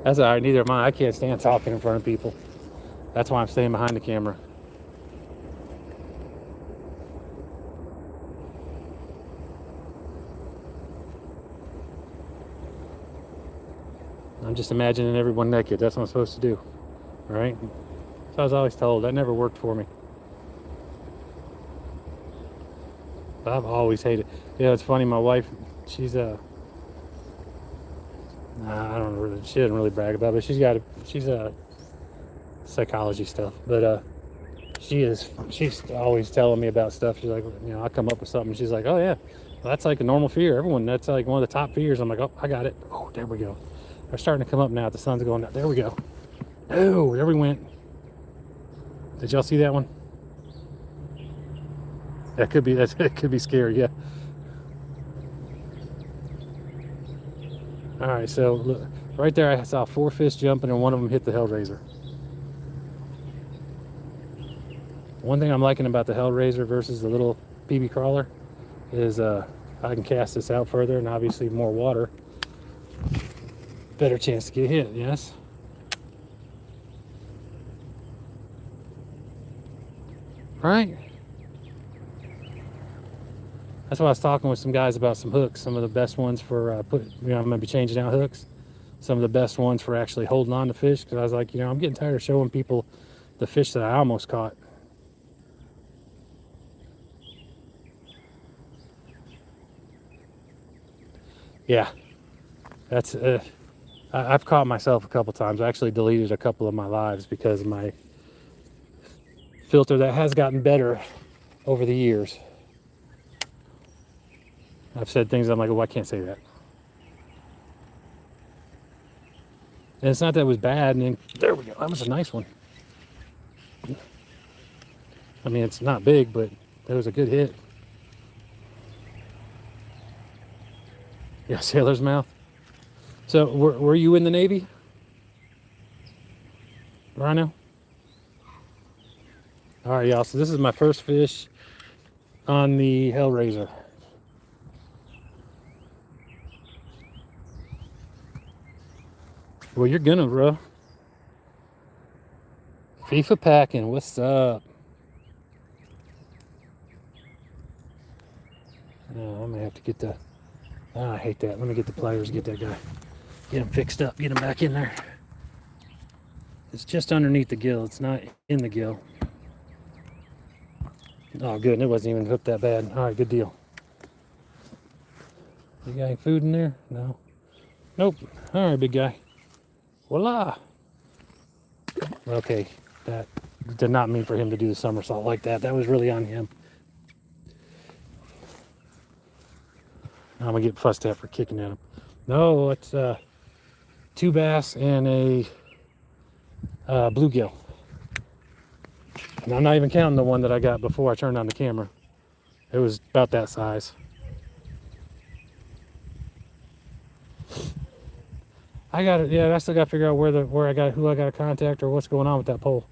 That's all right. Neither am I. I can't stand talking in front of people. That's why I'm staying behind the camera. I'm just imagining everyone naked. That's what I'm supposed to do, right? So I was always told. That never worked for me. But I've always hated. Yeah, it's funny. My wife, she's I don't really. She doesn't really brag about it. But she's a psychology stuff. But she's always telling me about stuff. She's like, I come up with something. She's like, oh yeah, well, that's like a normal fear. Everyone, that's like one of the top fears. I'm like, oh, I got it. Oh, there we go. They're starting to come up now. The sun's going down. There we go. Oh, there we went. Did y'all see that one? That could be. It could be scary. Yeah. All right. So look, right there, I saw 4 fish jumping, and one of them hit the Hellraiser. One thing I'm liking about the Hellraiser versus the little PB crawler is I can cast this out further, and obviously more water, better chance to get hit. Yes. Right. That's why I was talking with some guys about some hooks. Some of the best ones for I'm going to be changing out hooks. Some of the best ones for actually holding on to fish. Because I was like, I'm getting tired of showing people the fish that I almost caught. Yeah, that's. I've caught myself a couple times. I actually deleted a couple of my lives because of my filter that has gotten better over the years. I've said things I'm like, oh, I can't say that. And it's not that it was bad. And then, there we go. That was a nice one. I mean, it's not big, but that was a good hit. Yeah, sailor's mouth. So, were you in the Navy, Rhino? All right, y'all. So this is my first fish on the Hellraiser. Well, you're gonna, bro. FIFA packing. What's up? Oh, I'm gonna have to get the. Oh, I hate that. Let me get the pliers. Get that guy. Get him fixed up. Get him back in there. It's just underneath the gill. It's not in the gill. Oh, good. It wasn't even hooked that bad. All right, good deal. You got any food in there? No. Nope. All right, big guy. Voila. Okay, that did not mean for him to do the somersault like that. That was really on him. I'm gonna get fussed at for kicking at him. No, it's 2 bass and a bluegill. And I'm not even counting the one that I got before I turned on the camera. It was about that size. I got it. Yeah, I still got to figure out who I got to contact or what's going on with that pole.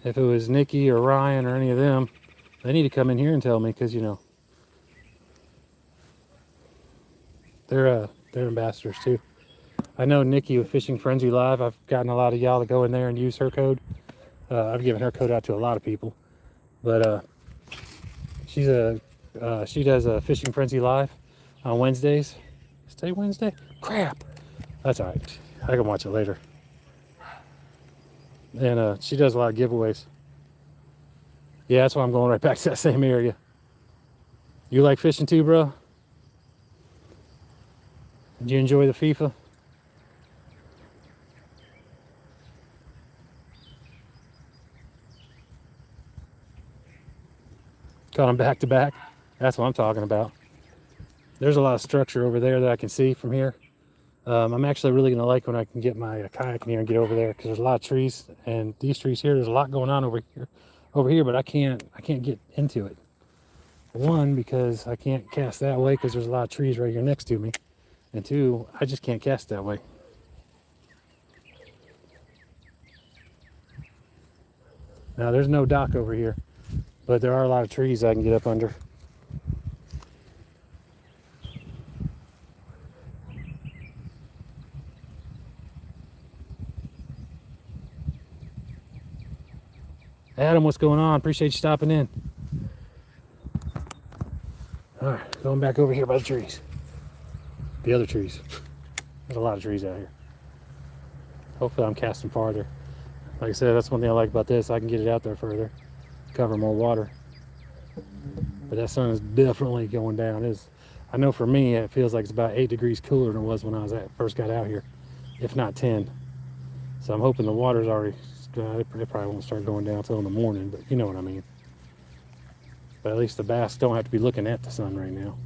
If it was Nikki or Ryan or any of them, they need to come in here and tell me because they're ambassadors too. I know Nikki with Fishing Frenzy Live. I've gotten a lot of y'all to go in there and use her code. I've given her code out to a lot of people, but she does a Fishing Frenzy Live on Wednesdays. Is today Wednesday? Crap. That's all right. I can watch it later. And she does a lot of giveaways. Yeah, that's why I'm going right back to that same area. You like fishing too, bro? Did you enjoy the FIFA? Caught them back to back. That's what I'm talking about. There's a lot of structure over there that I can see from here. I'm actually really gonna like when I can get my kayak in here and get over there, because there's a lot of trees, and these trees here, there's a lot going on over here, but I can't get into it. One, because I can't cast that way because there's a lot of trees right here next to me, and two, I just can't cast that way. Now there's no dock over here, but there are a lot of trees I can get up under. Adam, what's going on? Appreciate you stopping in. All right, going back over here by the trees. The other trees. There's a lot of trees out here. Hopefully I'm casting farther. Like I said, that's one thing I like about this. I can get it out there further, cover more water. But that sun is definitely going down. I know for me, it feels like it's about 8 degrees cooler than it was when I first got out here, if not 10. So I'm hoping the water's already, it probably won't start going down until in the morning, but you know what I mean. But at least the bass don't have to be looking at the sun right now.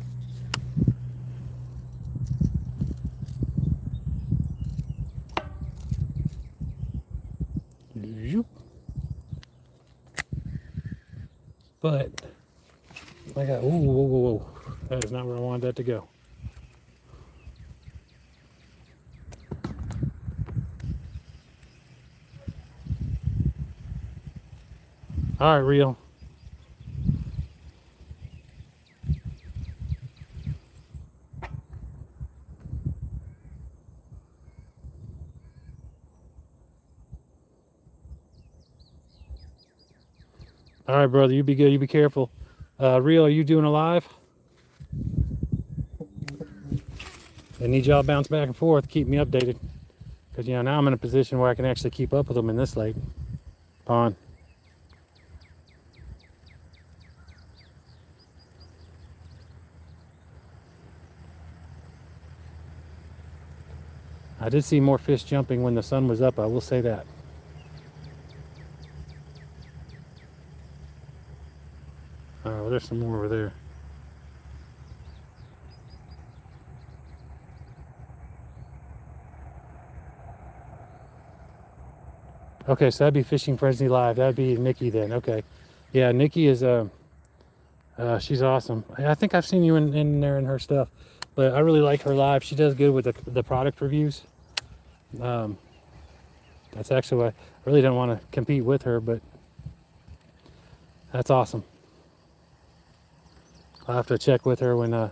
But I got, whoa. That is not where I wanted that to go. All right, reel. All right, brother, you be good. You be careful. Reel, are you doing a live? I need y'all to bounce back and forth, keep me updated. Because, you know, now I'm in a position where I can actually keep up with them in this lake pond. I did see more fish jumping when the sun was up, I will say that. Well, there's some more over there. Okay, so that'd be Fishing Frenzy Live. That'd be Nikki then. Okay. Yeah, Nikki is she's awesome. I think I've seen you in there in her stuff, but I really like her live. She does good with the product reviews. That's actually why I really don't want to compete with her, but that's awesome. I'll have to check with her when I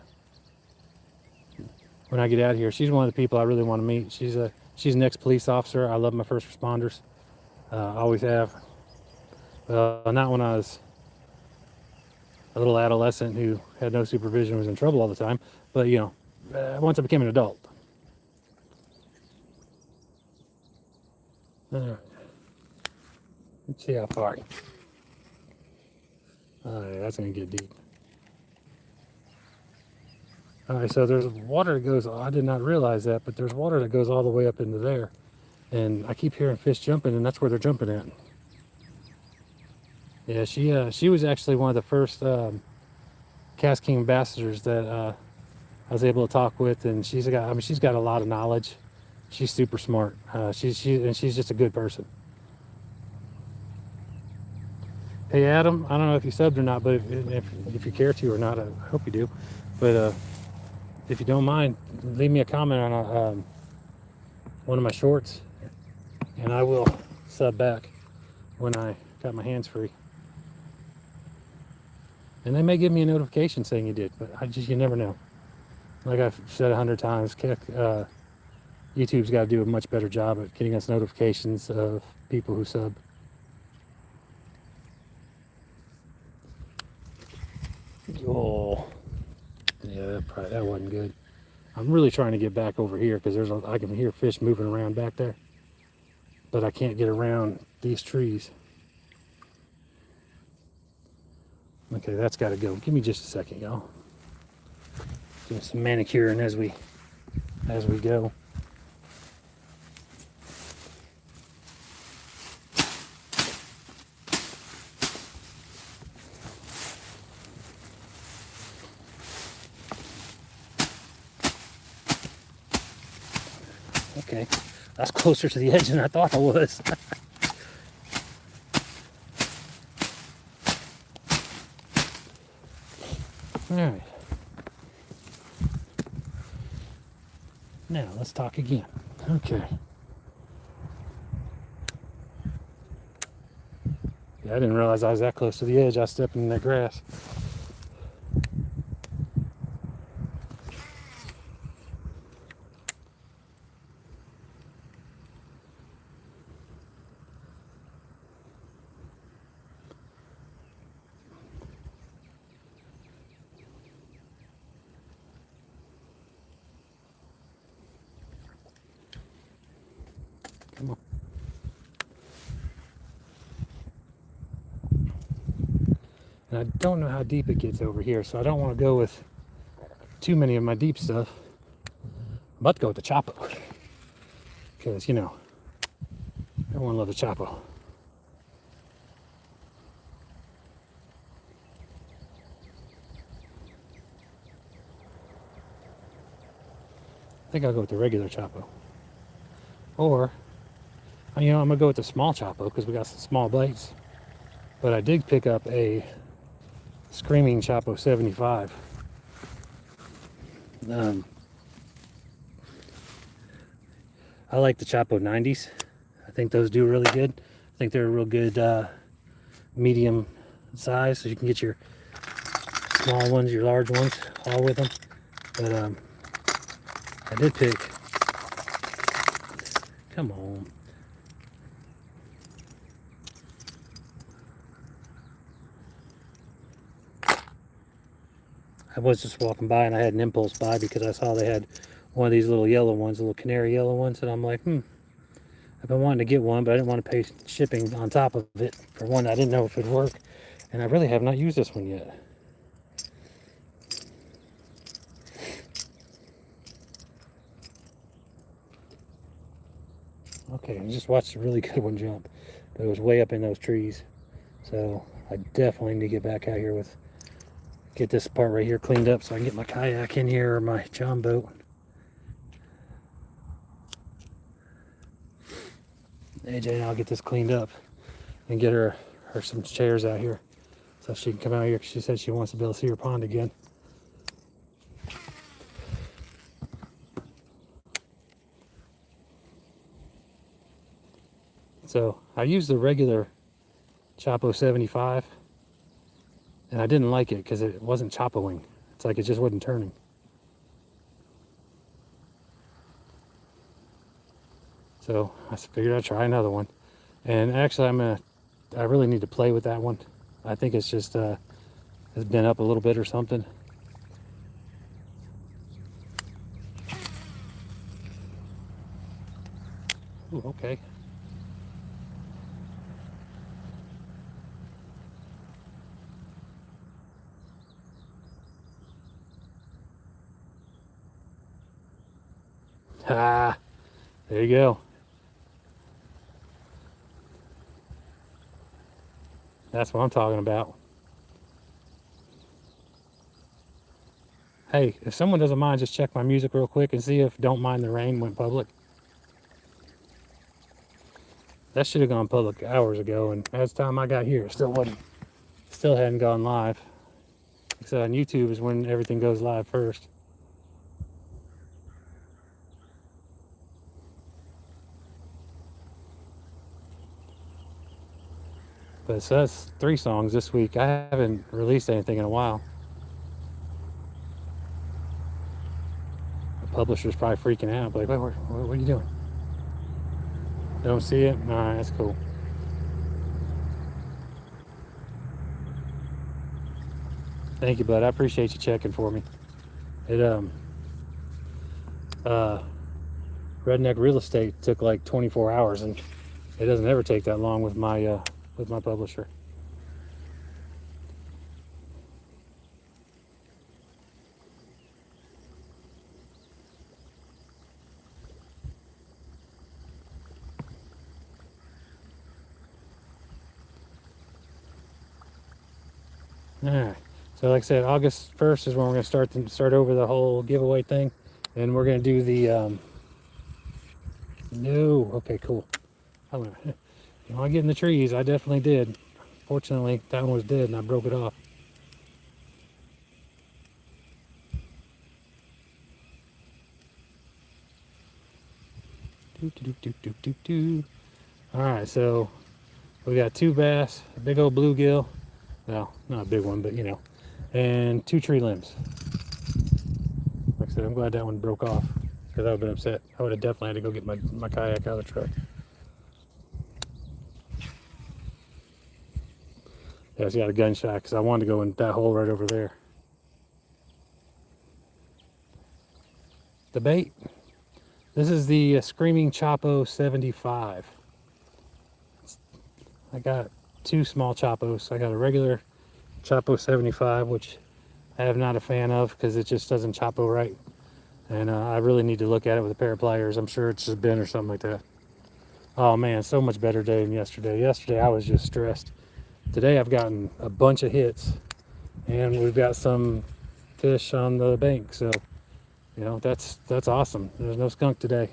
get out here. She's one of the people I really want to meet. She's an ex-police officer. I love my first responders. Always have. Not when I was a little adolescent who had no supervision, was in trouble all the time. But, you know, once I became an adult. All right. Let's see how far. All right, that's going to get deep. All right, so there's water that goes, I did not realize that, but there's water that goes all the way up into there. And I keep hearing fish jumping, and that's where they're jumping at. Yeah, she was actually one of the first KastKing ambassadors that I was able to talk with, and she's got a lot of knowledge. She's super smart. She's just a good person. Hey Adam, I don't know if you subbed or not, but if you care to or not, I hope you do. But if you don't mind, leave me a comment on one of my shorts, and I will sub back when I got my hands free. And they may give me a notification saying you did, but you never know. Like I've said 100 times, YouTube's got to do a much better job at getting us notifications of people who sub. Oh, yeah, that wasn't good. I'm really trying to get back over here because I can hear fish moving around back there, but I can't get around these trees. Okay, that's got to go. Give me just a second, y'all. Doing some manicuring as we go. Okay, that's closer to the edge than I thought I was. All right. Now let's talk again. Okay. Yeah, I didn't realize I was that close to the edge. I was stepping in that grass. Come on. And I don't know how deep it gets over here, so I don't want to go with too many of my deep stuff. I'm about to go with the Chapo. Because, you know, everyone loves the Chapo. I think I'll go with the regular Chapo. Or, you know, I'm going to go with the small Chapo because we got some small bites. But I did pick up a Screaming Chapo 75. I like the Chapo 90s. I think those do really good. I think they're a real good medium size, so you can get your small ones, your large ones, all with them. But I did pick. Come on. I was just walking by and I had an impulse buy because I saw they had one of these little yellow ones, little canary yellow ones, and I'm like, I've been wanting to get one, but I didn't want to pay shipping on top of it. For one, I didn't know if it'd work, and I really have not used this one yet. Okay, I just watched a really good one jump, but it was way up in those trees. So I definitely need to get back out here get this part right here cleaned up so I can get my kayak in here or my John boat. AJ and I'll get this cleaned up and get her some chairs out here so she can come out here because she said she wants to be able to see her pond again. So I used the regular Chapo 75 and I didn't like it because it wasn't Chapoing. It's like it just wasn't turning. So I figured I'd try another one. And actually I really need to play with that one. I think it's just it's been up a little bit or something. Ooh, okay. Ah, there you go. That's what I'm talking about. Hey, if someone doesn't mind, just check my music real quick and see if Don't Mind the Rain went public. That should have gone public hours ago, and as time I got here, it still hadn't gone live. So on YouTube is when everything goes live first. But so that's 3 songs this week. I haven't released anything in a while. The publisher's probably freaking out. Like, what are you doing? Don't see it? Alright, that's cool. Thank you, bud. I appreciate you checking for me. It Redneck Real Estate took like 24 hours, and it doesn't ever take that long with my publisher. All right. So like I said, August 1st is when we're going to start over the whole giveaway thing, and we're going to do the no. Okay, cool. You know, I get in the trees. I definitely did. Fortunately, that one was dead, and I broke it off. All right, so we got 2 bass, a big old bluegill. No, not a big one, but you know, and 2 tree limbs. Like I said, I'm glad that one broke off because I would have been upset. I would have definitely had to go get my kayak out of the truck. Yeah, it's got a gunshot because I wanted to go in that hole right over there. The bait. This is the Screaming Chapo 75. I got 2 small Chapos. I got a regular Chapo 75, which I am not a fan of because it just doesn't Chapo right. And I really need to look at it with a pair of pliers. I'm sure it's just bent or something like that. Oh man, so much better day than yesterday. Yesterday I was just stressed. Today I've gotten a bunch of hits, and we've got some fish on the bank. So, you know, that's awesome. There's no skunk today.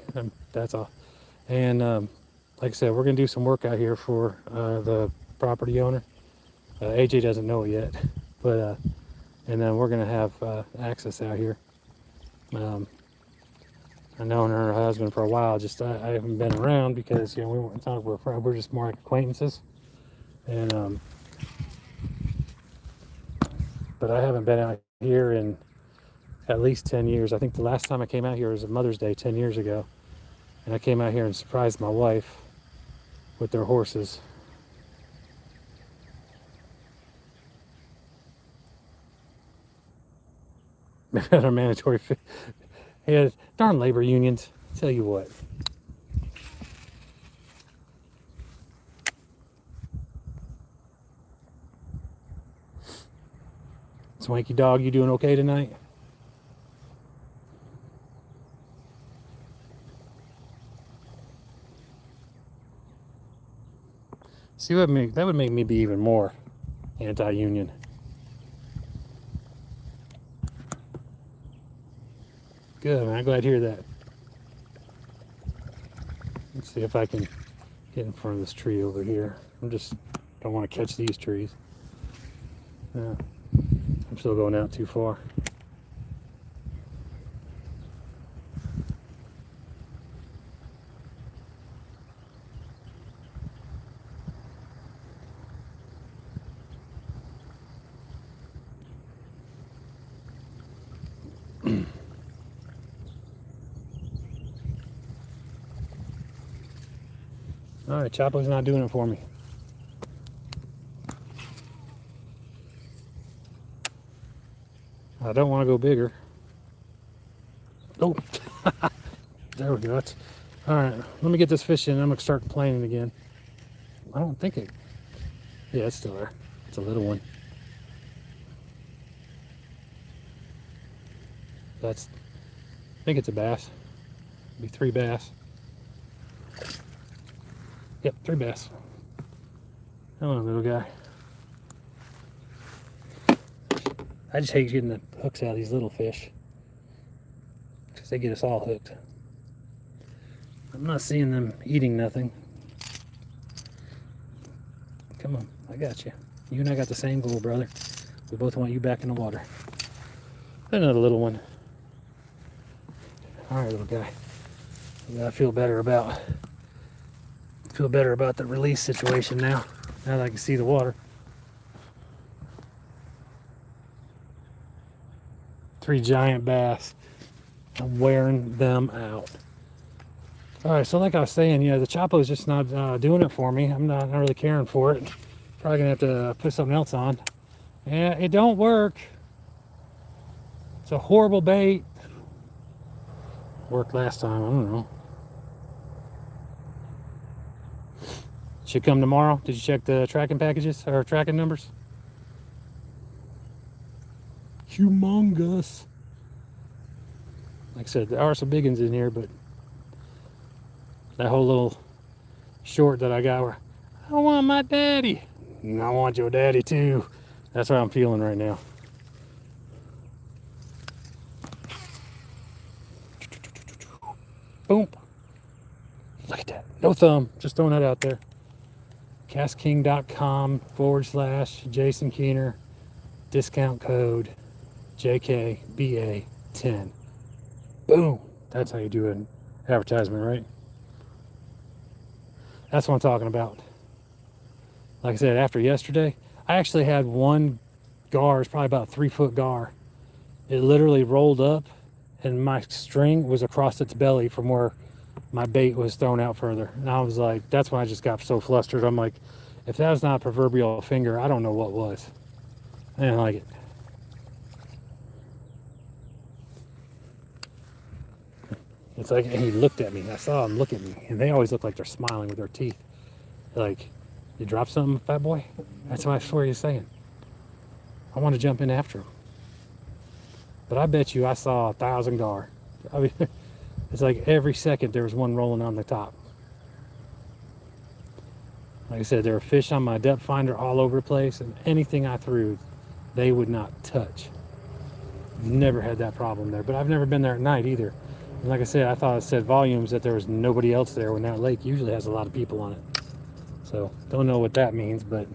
That's all. And like I said, we're gonna do some work out here for the property owner. AJ doesn't know it yet, but and then we're gonna have access out here. I've known her husband for a while. Just I haven't been around because, you know, it's not we're just more acquaintances, and but I haven't been out here in at least 10 years. I think the last time I came out here was a Mother's Day 10 years ago, and I came out here and surprised my wife with their horses. Our mandatory yeah, darn labor unions. Tell you what. Swanky dog, you doing okay tonight? See what that would make me be even more anti-union. Good, man. I'm glad to hear that. Let's see if I can get in front of this tree over here. Don't want to catch these trees. I'm still going out too far. All right, Chapo's not doing it for me. I don't want to go bigger. Oh, there we go. All right, let me get this fish in. I'm going to start playing it again. I don't think it... Yeah, it's still there. It's a little one. I think it's a bass. It'll be 3 bass. Yep, 3 bass. Hello, little guy. I just hate getting the hooks out of these little fish because they get us all hooked. I'm not seeing them eating nothing. Come on, I got you. You and I got the same goal, brother. We both want you back in the water. Another little one. All right, little guy. I feel better about the release situation now. Now that I can see the water. 3 giant bass. I'm wearing them out. All right, so like I was saying, yeah, the Chapo is just not doing it for me. I'm not really caring for it. Probably gonna have to put something else on. Yeah, it don't work. It's a horrible bait. Worked last time, I don't know. Should come tomorrow. Did you check the tracking packages or tracking numbers? Humongous. Like I said, there are some big ones in here, but that whole little short that I got where I want my daddy. And I want your daddy too. That's how I'm feeling right now. Boom. Look at that. No thumb. Just throwing that out there. CastKing.com/Jason Keener. Discount code JKBA10. Boom. That's how you do an advertisement, right? That's what I'm talking about. Like I said, after yesterday, I actually had one gar, it's probably about a 3-foot gar. It literally rolled up and my string was across its belly from where my bait was thrown out further. And I was like, that's when I just got so flustered. I'm like, if that was not a proverbial finger, I don't know what was. I didn't like it. It's like, and he looked at me. I saw him look at me, and they always look like they're smiling with their teeth. Like, you dropped something, fat boy? That's what I swear he's saying. I want to jump in after him. But I bet you I saw 1,000 gar. I mean, it's like every second there was one rolling on the top. Like I said, there were fish on my depth finder all over the place, and anything I threw, they would not touch. Never had that problem there, but I've never been there at night either. And like I said, I thought it said volumes that there was nobody else there when that lake usually has a lot of people on it. So, don't know what that means, but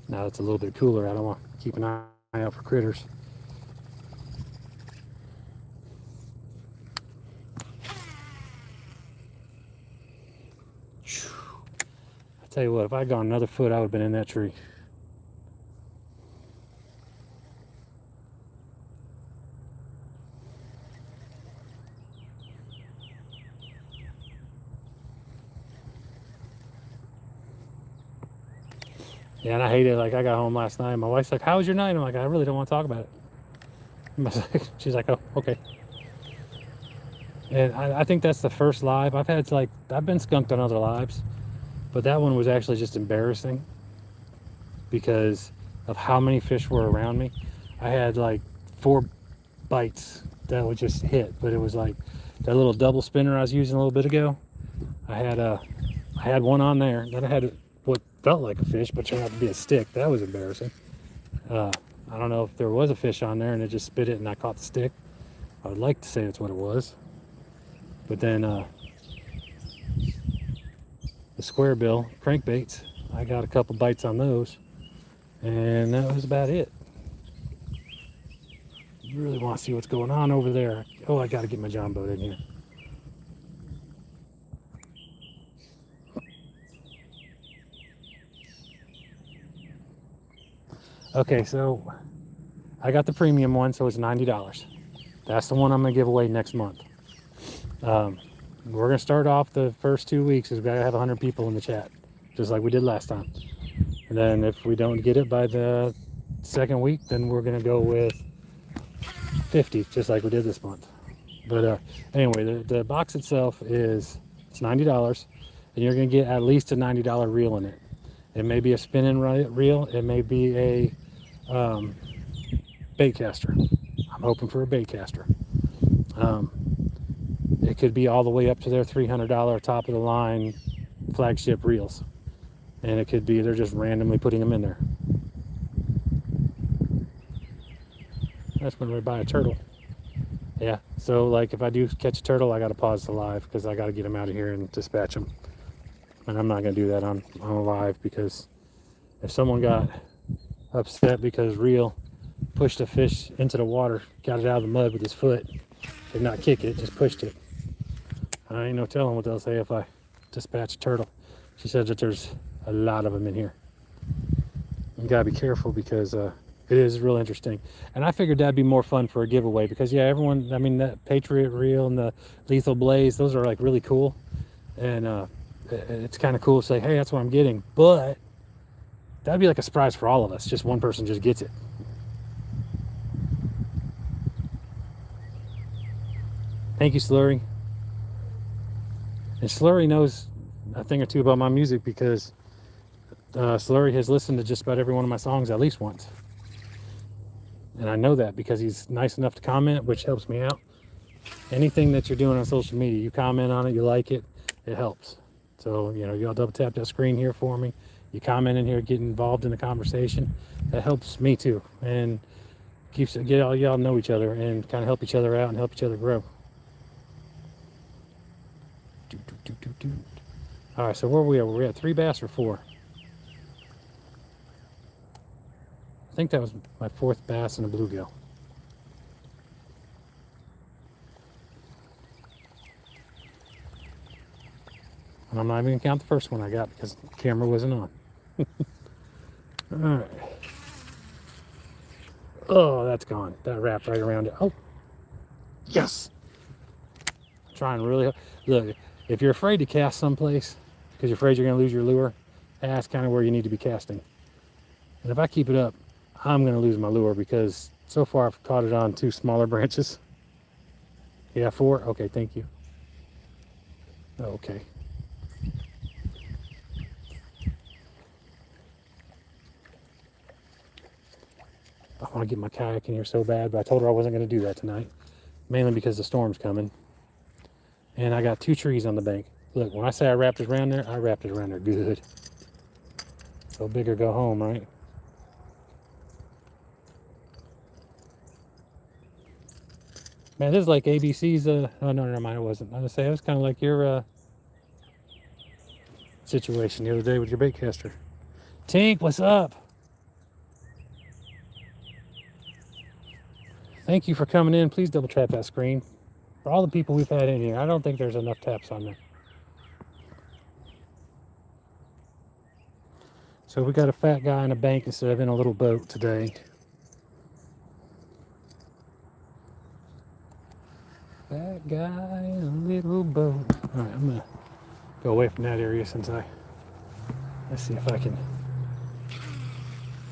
now it's a little bit cooler. I don't want to keep an eye out for critters. I tell you what, if I'd gone another foot, I would have been in that tree. Yeah, and I hate it. Like, I got home last night. My wife's like, "How was your night?" I'm like, "I really don't want to talk about it." She's like, "Oh, okay." And I think that's the first live. I've been skunked on other lives, but that one was actually just embarrassing because of how many fish were around me. I had like 4 bites that would just hit, but it was like that little double spinner I was using a little bit ago. I had one on there. Then I had what felt like a fish, but turned out to be a stick. That was embarrassing. I don't know if there was a fish on there and it just spit it and I caught the stick. I would like to say that's what it was. But then the square bill crankbaits, I got a couple bites on those, and that was about it. You really want to see what's going on over there. Oh, I got to get my John boat in here. Okay, so I got the premium one, so it's $90. That's the one I'm going to give away next month. We're going to start off the first 2 weeks is we got to have 100 people in the chat, just like we did last time. And then if we don't get it by the second week, then we're going to go with 50, just like we did this month. But anyway, the box itself it's $90, and you're going to get at least a $90 reel in it. It may be a spinning reel. It may be a bait caster. I'm hoping for a bait caster. It could be all the way up to their $300 top of the line flagship reels. And it could be they're just randomly putting them in there. That's when we buy a turtle. Yeah, so like if I do catch a turtle, I got to pause the live because I got to get them out of here and dispatch them. And I'm not going to do that on a live, because if someone got upset because reel pushed a fish into the water, got it out of the mud with his foot, did not kick it, just pushed it, I ain't no telling what they'll say if I dispatch a turtle. She said that there's a lot of them in here. You gotta be careful because It is real interesting. And I figured that'd be more fun for a giveaway because, yeah, everyone, I mean, that Patriot Reel and the Lethal Blaze, those are like really cool. And it's kind of cool to say, hey, that's what I'm getting. But that'd be like a surprise for all of us. Just one person just gets it. Thank you, Slurry. And Slurry knows a thing or two about my music because Slurry has listened to just about every one of my songs at least once. And I know that because he's nice enough to comment, which helps me out. Anything that you're doing on social media, you comment on it, you like it, it helps. So, you know, y'all double tap that screen here for me. You comment in here, get involved in the conversation. That helps me too. And keeps get all y'all know each other and kind of help each other out and help each other grow. All right, so where are we at? We're at 3 bass or 4? I think that was my 4th bass and a bluegill. And I'm not even gonna count the first one I got because the camera wasn't on. All right. Oh, that's gone. That wrapped right around it. Oh, yes. I'm trying really hard. Look, if you're afraid to cast someplace because you're afraid you're gonna lose your lure, that's kind of where you need to be casting. And if I keep it up, I'm gonna lose my lure because so far I've caught it on 2 smaller branches. Yeah, 4. Okay, thank you. Okay. I want to get my kayak in here so bad, but I told her I wasn't going to do that tonight, mainly because the storm's coming. And I got 2 trees on the bank. Look, when I say I wrapped it around there, I wrapped it around there good. Go big or go home, right? Man, this is like ABC's, oh, no, never mind, it wasn't. I was going to say, it was kind of like your situation the other day with your bait caster. Tink, what's up? Thank you for coming in. Please double tap that screen. For all the people we've had in here, I don't think there's enough taps on there. So we got a fat guy in a bank instead of in a little boat today. Fat guy in a little boat. All right, I'm gonna go away from that area since let's see if I can.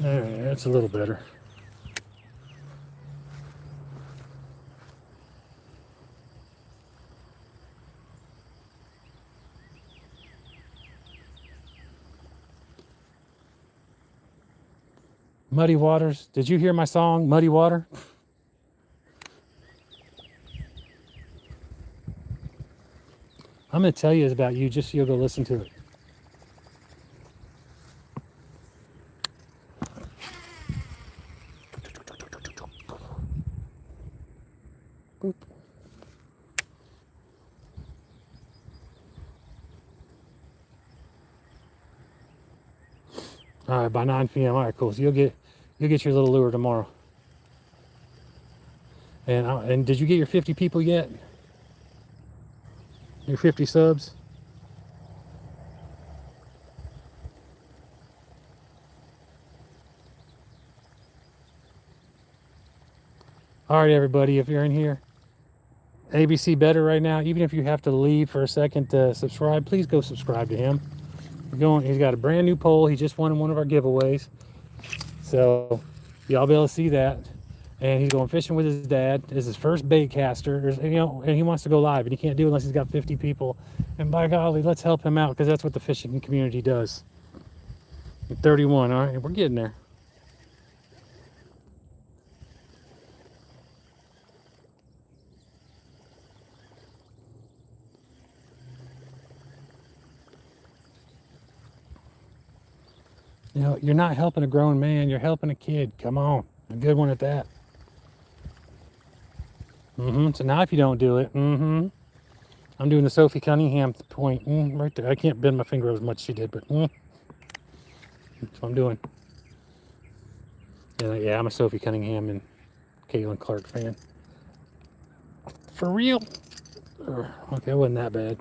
All right, that's a little better. Muddy Waters. Did you hear my song, Muddy Water? I'm going to tell you about you just so you'll go listen to it. Boop. All right, by 9 p.m. All right, cool. So you'll get your little lure tomorrow. And did you get your 50 people yet? Your 50 subs? All right, everybody, if you're in here, ABC Better right now, even if you have to leave for a second to subscribe, please go subscribe to him. He's got a brand new pole. He just won one of our giveaways. So y'all be able to see that. And he's going fishing with his dad. It's his first bait caster. And he wants to go live, and he can't do it unless he's got 50 people. And by golly, let's help him out because that's what the fishing community does. 31, all right, we're getting there. You know, you're not helping a grown man, you're helping a kid. Come on, a good one at that. So now if you don't do it, I'm doing the Sophie Cunningham point right there. I can't bend my finger as much as she did, but that's what I'm doing. Yeah, I'm a Sophie Cunningham and Caitlin Clark fan. For real? Okay, it wasn't that bad.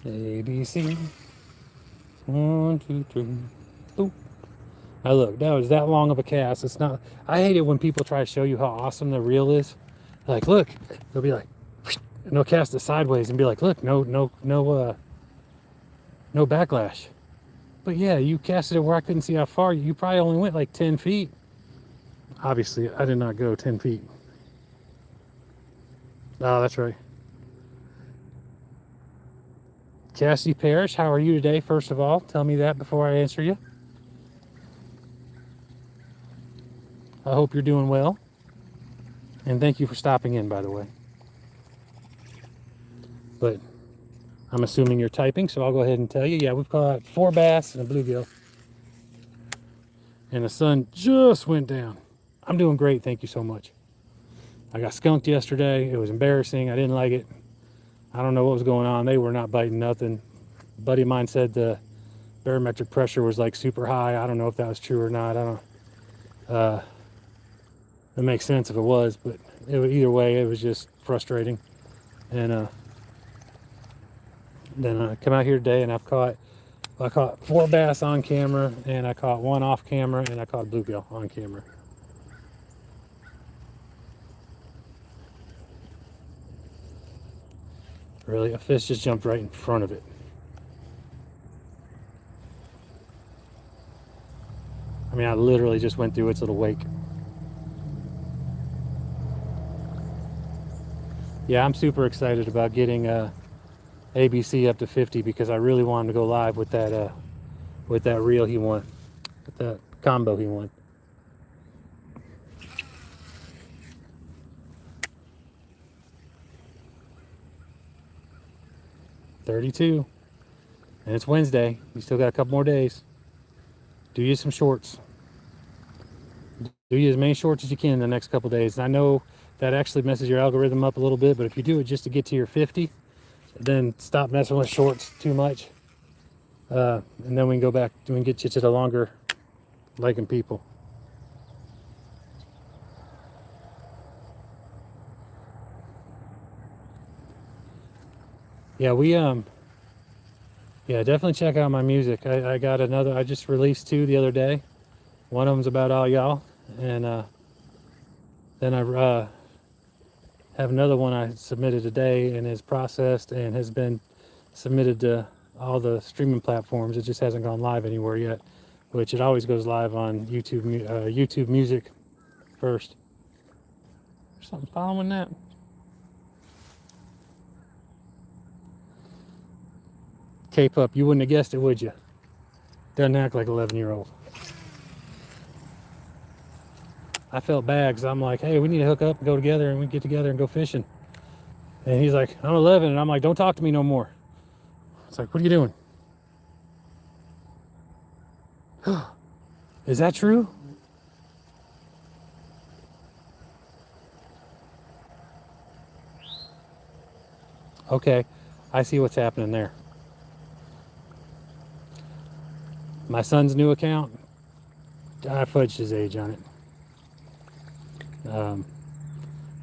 ABC. 1, 2, 3. Boop. Now look, that was that long of a cast. It's not. I hate it when people try to show you how awesome the reel is. Like, look, they'll be like, and they'll cast it sideways and be like, look, no backlash. But yeah, you casted it where I couldn't see how far. You probably only went like 10 feet. Obviously, I did not go 10 feet. Oh, that's right. Cassie Parrish, how are you today? First of all, tell me that before I answer you. I hope you're doing well. And thank you for stopping in, by the way. But I'm assuming you're typing, so I'll go ahead and tell you. Yeah, we've caught 4 bass and a bluegill. And the sun just went down. I'm doing great, thank you so much. I got skunked yesterday. It was embarrassing. I didn't like it. I don't know what was going on. They were not biting nothing. A buddy of mine said the barometric pressure was like super high. I don't know if that was true or not. I don't. It makes sense if it was, but either way, it was just frustrating. And then I come out here today and I caught 4 bass on camera, and I caught 1 off camera, and I caught a bluegill on camera. Really, a fish just jumped right in front of it. I mean, I literally just went through its little wake. Yeah, I'm super excited about getting ABC up to 50 because I really want him to go live with that reel he won, with that combo he won. $32, and it's Wednesday. You still got a couple more days. Do you some shorts. Do you as many shorts as you can in the next couple days. And I know that actually messes your algorithm up a little bit, but if you do it just to get to your 50, then stop messing with shorts too much. And then we can go back, we can get you to the longer legging people. Yeah, yeah, definitely check out my music. I got another, I just released 2 the other day. One of them's about all y'all, and then I have another one I submitted today and is processed and has been submitted to all the streaming platforms. It just hasn't gone live anywhere yet, which it always goes live on YouTube Music first. There's something following that. K-Pup, you wouldn't have guessed it, would you? Doesn't act like 11-year-old. I felt bad because I'm like, hey, we need to hook up and go together, and we get together and go fishing. And he's like, I'm 11, and I'm like, don't talk to me no more. It's like, what are you doing? Is that true? Okay, I see what's happening there. My son's new account, I fudged his age on it.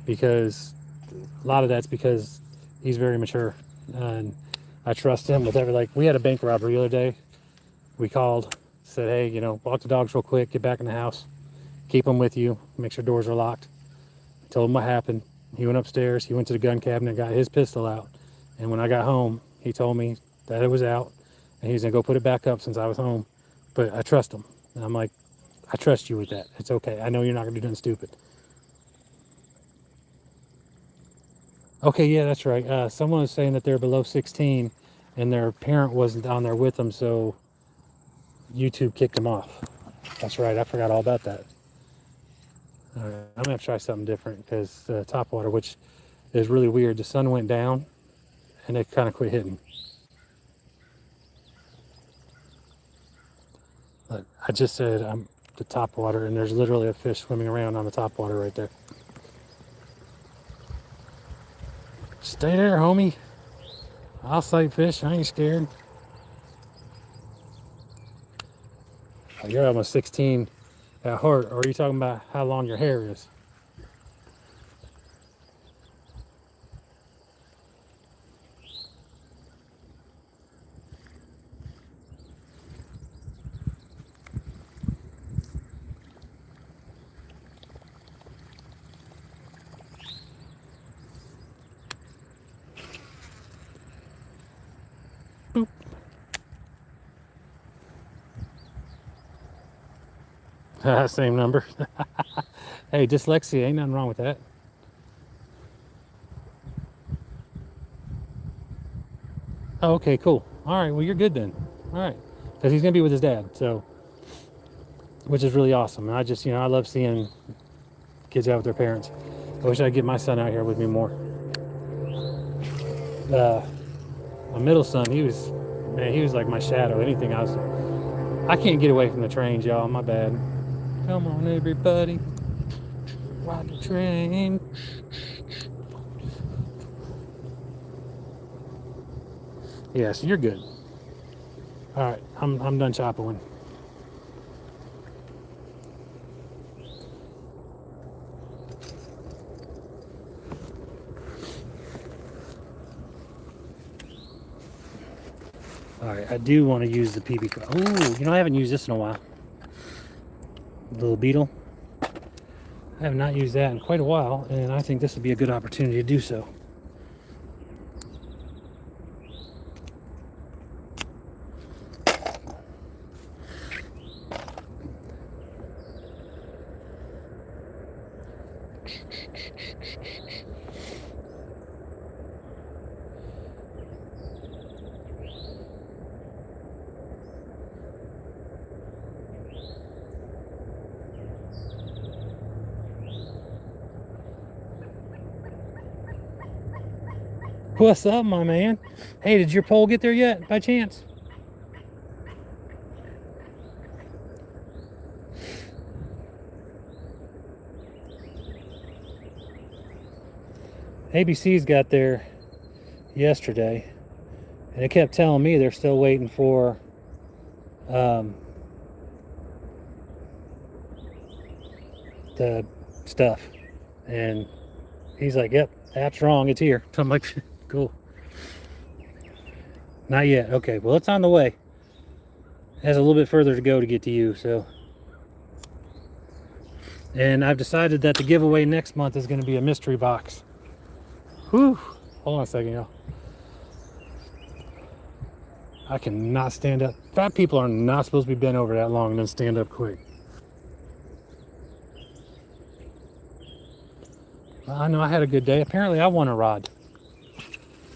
Because a lot of that's because he's very mature, and I trust him with every, like, we had a bank robbery the other day. We called, said, hey, you know, walk the dogs real quick, get back in the house, keep them with you, make sure doors are locked. Told him what happened. He went upstairs, he went to the gun cabinet, got his pistol out, and when I got home, he told me that it was out, and he was gonna go put it back up since I was home. But I trust him, and I'm like, I trust you with that. It's okay. I know you're not gonna do nothing stupid. Okay, yeah, that's right. Someone was saying that they're below 16 and their parent wasn't down there with them, so YouTube kicked them off. That's right. I forgot all about that. All right, I'm gonna have to try something different because top water, which is really weird. The sun went down and it kind of quit hitting. But I just said I'm the top water, and there's literally a fish swimming around on the top water right there. Stay there, homie. I'll sight fish. I ain't scared. Oh, you're almost 16 at heart, or are you talking about how long your hair is? Same number. Hey, dyslexia, ain't nothing wrong with that. Oh, okay, cool. All right, well, you're good then. All right, because he's gonna be with his dad, so which is really awesome. And I just, I love seeing kids out with their parents. I wish I'd get my son out here with me more. My middle son, he was like my shadow. I can't get away from the trains, y'all. My bad. Come on, everybody, ride the train. Yeah, so you're good. All right, I'm done chopping. All right, I do want to use the PB. Oh, I haven't used this in a while. Little beetle. I have not used that in quite a while, and I think this would be a good opportunity to do so. What's up, my man? Hey, did your pole get there yet, by chance? ABC's got there yesterday, and it kept telling me they're still waiting for the stuff. And he's like, yep, app's wrong, it's here. So I'm like, cool. Not yet. Okay, well, it's on the way. It has a little bit further to go to get to you, so. And I've decided that the giveaway next month is going to be a mystery box. Whew. Hold on a second, y'all. I cannot stand up. Fat people are not supposed to be bent over that long and then stand up quick. I know I had a good day. Apparently I won a rod.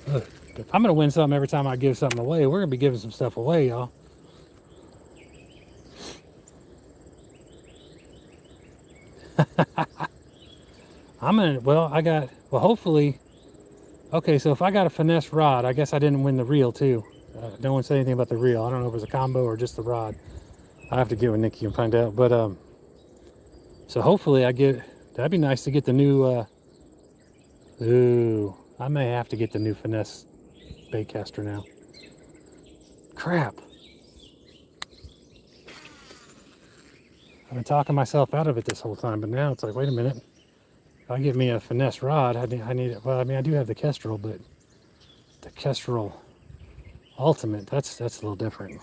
Ugh. If I'm going to win something every time I give something away, we're going to be giving some stuff away, y'all. Hopefully. Okay, so if I got a finesse rod, I guess I didn't win the reel too. No one said anything about the reel. I don't know if it was a combo or just the rod. I have to get with Nikki and find out. But so hopefully that'd be nice to get the new, I may have to get the new finesse baitcaster now. Crap. I've been talking myself out of it this whole time, but now it's like, wait a minute. If I give me a finesse rod, I need it. Well, I mean, I do have the Kestrel, but the Kestrel Ultimate, that's a little different.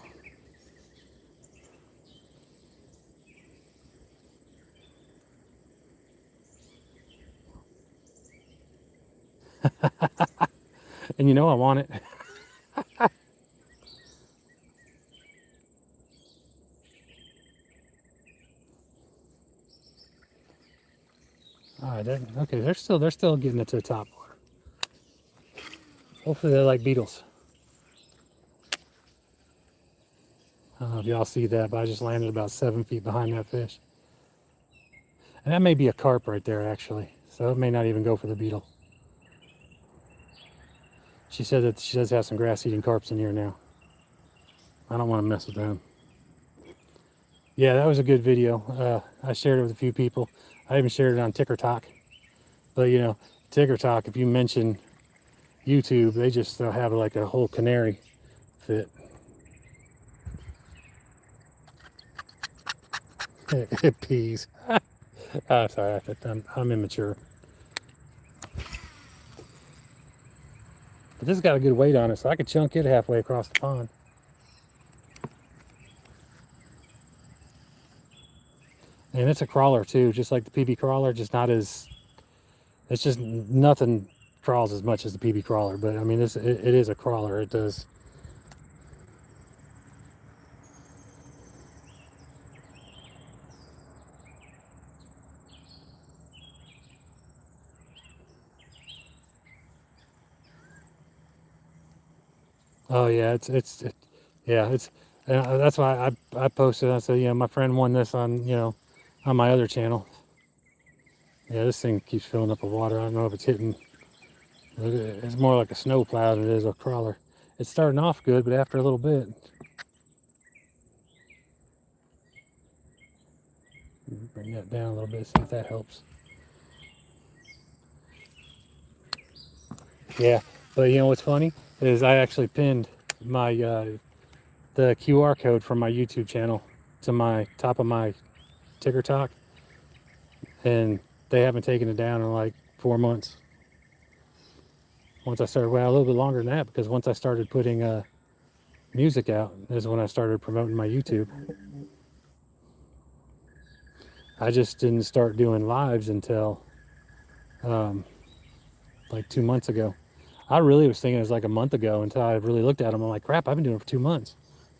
And I want it. All right, okay, they're still getting it to the top water. Hopefully they're like beetles. I don't know if y'all see that, but I just landed about 7 feet behind that fish. And that may be a carp right there, actually. So it may not even go for the beetle. She said that she does have some grass-eating carps in here now. I don't want to mess with them. Yeah, that was a good video. I shared it with a few people. I even shared it on TikTok. But TikTok, if you mention YouTube, they just have like a whole canary fit. It pees. Sorry, I'm immature. But this has got a good weight on it, so I could chunk it halfway across the pond. And it's a crawler too, just like the PB crawler, just not as, it's just nothing crawls as much as the PB crawler, but I mean, it is a crawler. It does. Oh yeah, yeah, it's that's why I posted. I said, my friend won this on on my other channel. Yeah, this thing keeps filling up with water. I don't know if it's hitting. It's more like a snow plow than it is a crawler. It's starting off good, but after a little bit, bring that down a little bit, see if that helps. Yeah, but what's funny is I actually pinned my the QR code from my YouTube channel to my top of my ticker talk, and they haven't taken it down in like 4 months. Once I started, well, a little bit longer than that, because once I started putting music out is when I started promoting my YouTube. I just didn't start doing lives until like 2 months ago. I really was thinking it was like a month ago until I really looked at them. I'm like, crap, I've been doing it for 2 months.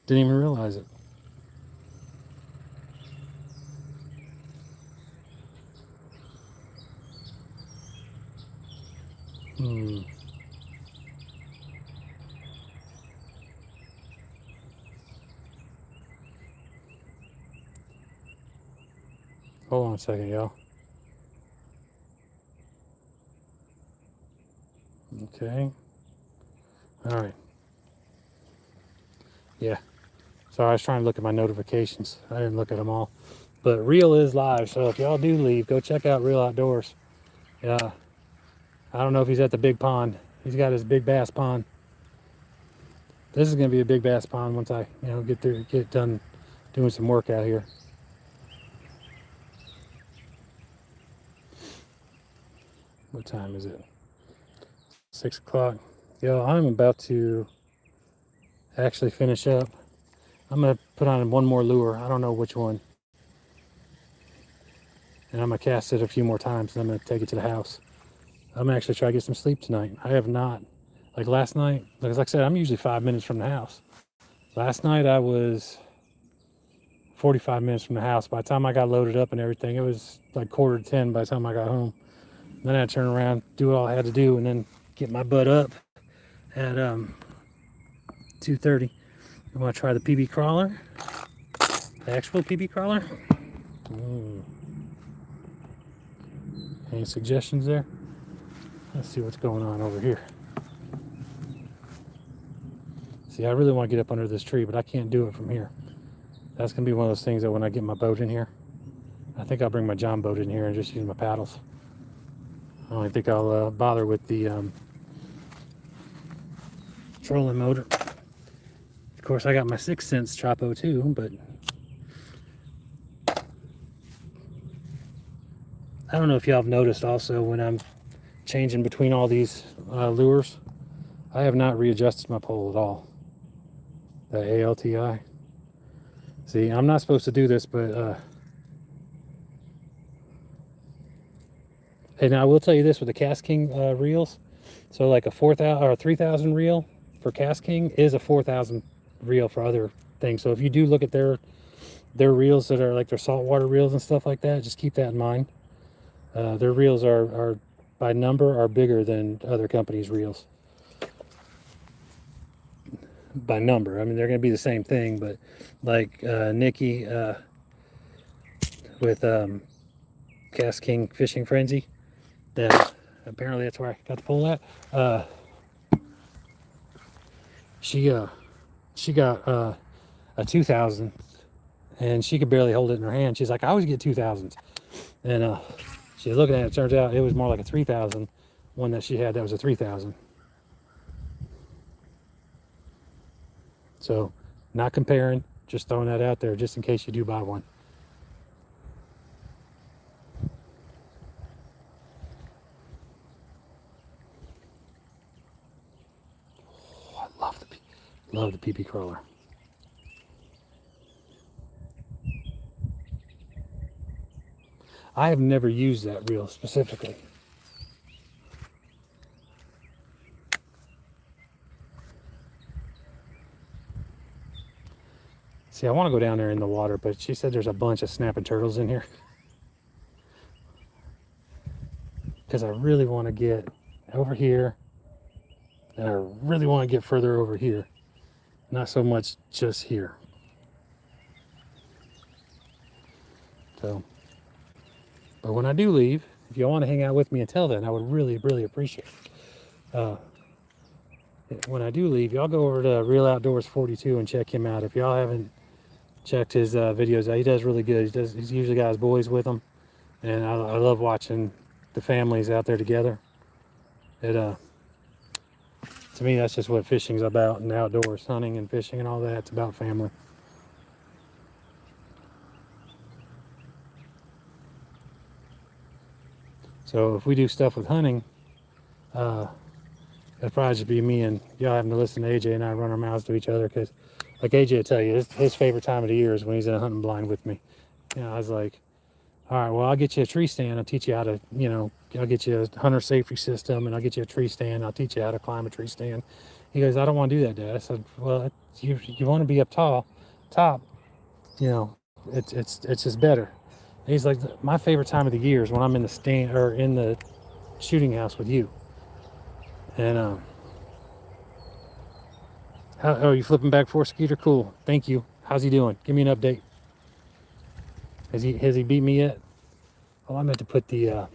Didn't even realize it. Hmm. Hold on a second, y'all. Okay. All right. Yeah. Sorry, I was trying to look at my notifications. I didn't look at them all. But Real is live, so if y'all do leave, go check out Real Outdoors. Yeah. I don't know if he's at the big pond. He's got his big bass pond. This is going to be a big bass pond once I, get done doing some work out here. What time is it? 6 o'clock. Yo, I'm about to actually finish up. I'm going to put on one more lure. I don't know which one. And I'm going to cast it a few more times, and I'm going to take it to the house. I'm going to actually try to get some sleep tonight. I have not. Like last night, like I said, I'm usually 5 minutes from the house. Last night I was 45 minutes from the house. By the time I got loaded up and everything, it was like 9:45 by the time I got home. And then I had to turn around, do all I had to do, and then get my butt up at 2:30. I'm gonna try the PB crawler, the actual PB crawler. Ooh. Any suggestions there? Let's see what's going on over here. See, I really want to get up under this tree, but I can't do it from here. That's gonna be one of those things that when I get my boat in here, I think I'll bring my John boat in here and just use my paddles. I don't think I'll bother with the trolling motor. Of course, I got my 6th Sense Chapo too, but I don't know if y'all have noticed also when I'm changing between all these lures, I have not readjusted my pole at all. The ALTI. See, I'm not supposed to do this, but hey, now I will tell you this with the KastKing reels. So like a 4,000 or a 3,000 reel for KastKing is a 4,000 reel for other things. So if you do look at their reels that are like their saltwater reels and stuff like that, just keep that in mind. Their reels are by number are bigger than other companies' reels. By number, I mean they're going to be the same thing, but like Nikki with KastKing Fishing Frenzy, that apparently that's where I got the pole at. She got a 2,000, and she could barely hold it in her hand. She's like, I always get 2,000s, and she's looking at it. Turns out it was more like a 3,000 one that she had. That was a 3,000. So, not comparing, just throwing that out there just in case you do buy one. Oh, I love the PB crawler. I have never used that reel specifically. See, I want to go down there in the water, but she said there's a bunch of snapping turtles in here. Because I really want to get over here, and I really want to get further over here. not so much just here. So, but when I do leave, if y'all want to hang out with me until then, I would really, really appreciate it. When I do leave, y'all go over to Real Outdoors 42 and check him out. If y'all haven't checked his videos out, he does really good. He's usually got his boys with him, and I love watching the families out there together. It to me, that's just what fishing's about, and outdoors, hunting and fishing and all that. It's about family. So if we do stuff with hunting, it'll probably just be me and y'all having to listen to AJ and I run our mouths to each other, because like AJ will tell you, his favorite time of the year is when he's in a hunting blind with me. You know, I was like, all right, well, I'll get you a tree stand. I'll teach you how to, you know, I'll get you a hunter safety system, and I'll get you a tree stand. I'll teach you how to climb a tree stand. He goes, I don't want to do that, Dad. I said, well, you want to be up top, you know, it's just better. And he's like, my favorite time of the year is when I'm in the stand or in the shooting house with you. And oh, you flipping back for Skeeter? Cool, thank you. How's he doing? Give me an update. Has he beat me yet? Oh, I meant to put the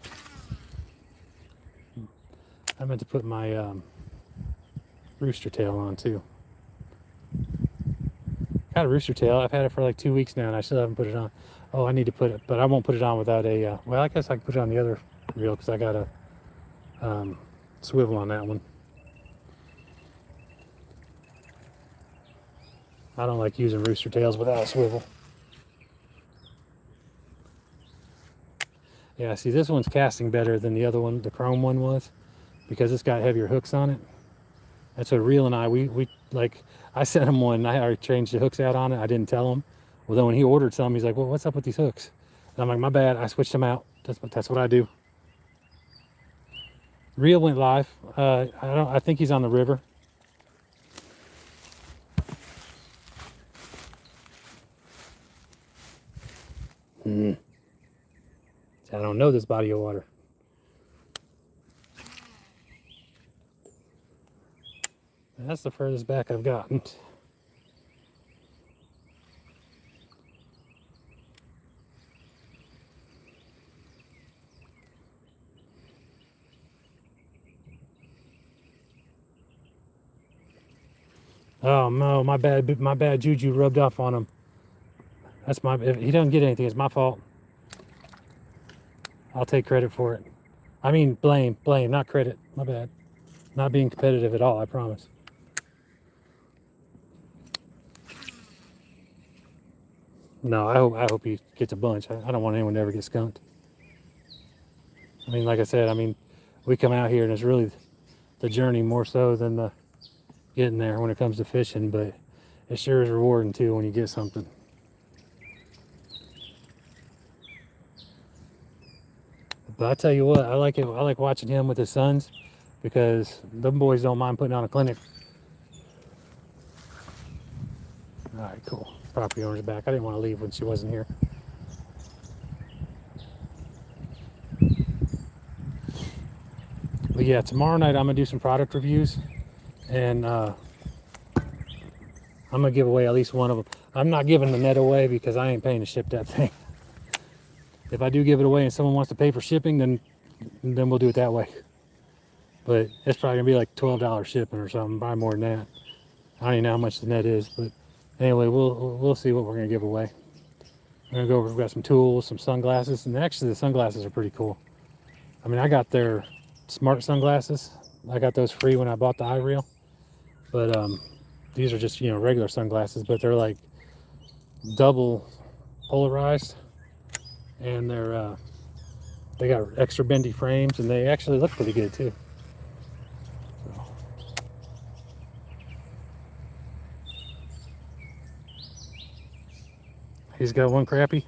I meant to put my rooster tail on too. Got a rooster tail. I've had it for like 2 weeks now, and I still haven't put it on. Oh, I need to put it, but I won't put it on without a. Well, I guess I can put it on the other reel because I got a swivel on that one. I don't like using rooster tails without a swivel. Yeah, see, this one's casting better than the other one, the chrome one was, because it's got heavier hooks on it. And so Reel and I, we like, I sent him one, and I already changed the hooks out on it. I didn't tell him. Well, then when he ordered some, he's like, well, what's up with these hooks? And I'm like, my bad, I switched them out. That's what I do. Reel went live. I think he's on the river. I don't know this body of water. That's the furthest back I've gotten. Oh no, my bad juju rubbed off on him. That's my, if he doesn't get anything, it's my fault. I'll take credit for it. I mean, blame, not credit. My bad. Not being competitive at all, I promise. No, I hope he gets a bunch. I don't want anyone to ever get skunked. I mean, like I said, I mean, we come out here and it's really the journey more so than the getting there when it comes to fishing, but it sure is rewarding too when you get something. But I tell you what, I like it. I like watching him with his sons, because them boys don't mind putting on a clinic. All right, cool. Property owner's back. I didn't want to leave when she wasn't here. But yeah, tomorrow night I'm gonna do some product reviews, and I'm gonna give away at least one of them. I'm not giving the net away because I ain't paying to ship that thing. If I do give it away and someone wants to pay for shipping, then we'll do it that way. But it's probably gonna be like $12 shipping or something, probably more than that. I don't even know how much the net is, but anyway, we'll see what we're gonna give away. We're gonna go over. We've got some tools, some sunglasses, and actually the sunglasses are pretty cool. I mean, I got their smart sunglasses. I got those free when I bought the iReal, but these are just, you know, regular sunglasses, but they're like double polarized, and they're they got extra bendy frames, and they actually look pretty good too. So. He's got one crappie.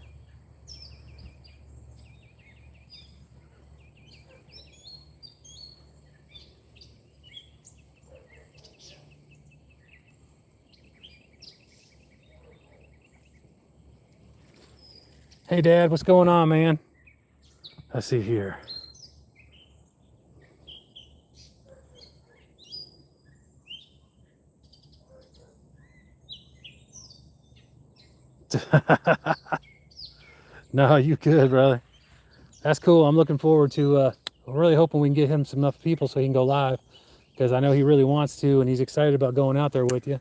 Hey Dad, what's going on, man? Let's see here. No, you good, brother. That's cool. I'm looking forward to, I'm really hoping we can get him some enough people so he can go live, because I know he really wants to, and he's excited about going out there with you.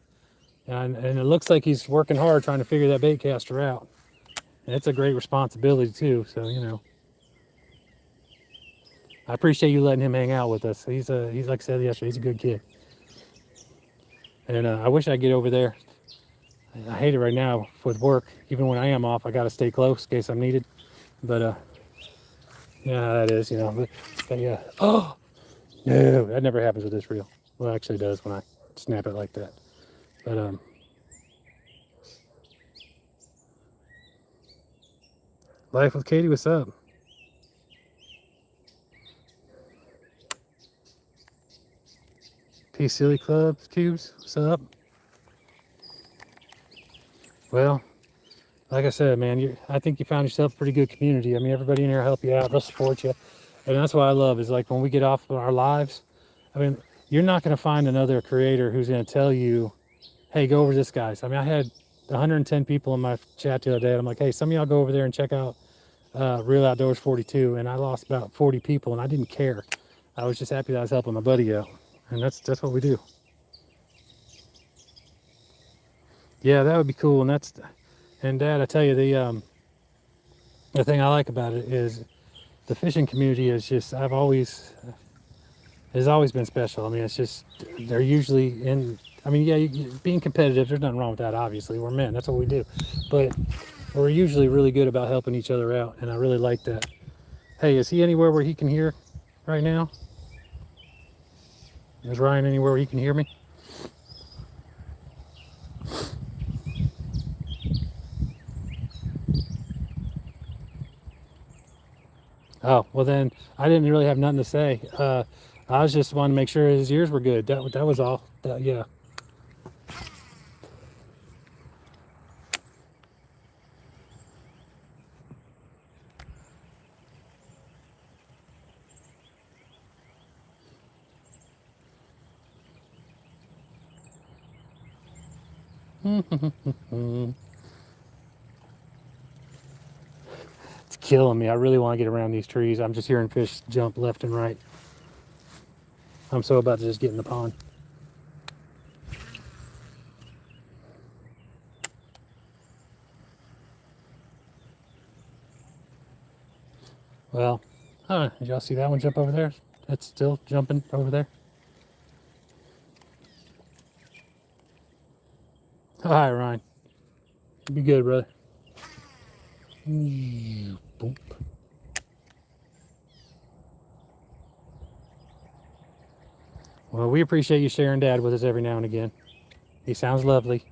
And it looks like he's working hard trying to figure that bait caster out. And it's a great responsibility too. So, you know, I appreciate you letting him hang out with us. He's like I said yesterday, he's a good kid. And I wish I'd get over there. I hate it right now with work. Even when I am off, I got to stay close in case I'm needed. But yeah, that is, you know. But yeah. Oh no, that never happens with this reel. Well, it actually does when I snap it like that. But Life with Katie, what's up? P Silly Club Cubes, what's up? Well, like I said, man, I think you found yourself a pretty good community. I mean, everybody in here will help you out, they'll support you. And that's what I love is like when we get off of our lives, I mean, you're not going to find another creator who's going to tell you, hey, go over this, guys. I mean, I had 110 people in my chat the other day. And I'm like, hey, some of y'all go over there and check out Real Outdoors 42. And I lost about 40 people and I didn't care. I was just happy that I was helping my buddy out. And that's what we do. Yeah, that would be cool. And Dad, I tell you, the thing I like about it is the fishing community is just, has always been special. I mean, it's just, they're usually in, I mean, yeah, being competitive, there's nothing wrong with that, obviously. We're men, that's what we do. But we're usually really good about helping each other out, and I really like that. Hey, is he anywhere where he can hear right now? Is Ryan anywhere where he can hear me? Oh, well then, I didn't really have nothing to say. I was just wanting to make sure his ears were good. That was all. Yeah. It's killing me. I really want to get around these trees. I'm just hearing fish jump left and right. I'm so about to just get in the pond. Well, did y'all see that one jump over there? It's still jumping over there. Hi, Ryan. Be good, brother. Boop. Well, we appreciate you sharing Dad with us every now and again. He sounds lovely.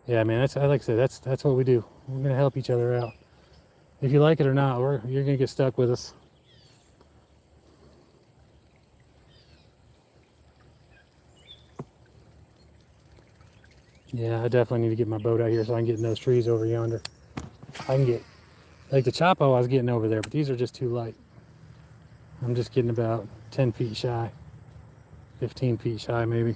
Yeah, man. That's, like I said, that's what we do. We're gonna help each other out. If you like it or not, you're gonna get stuck with us. Yeah, I definitely need to get my boat out here so I can get in those trees over yonder. I can get, like the Chapo I was getting over there, but these are just too light. I'm just getting about 10 feet shy, 15 feet shy maybe.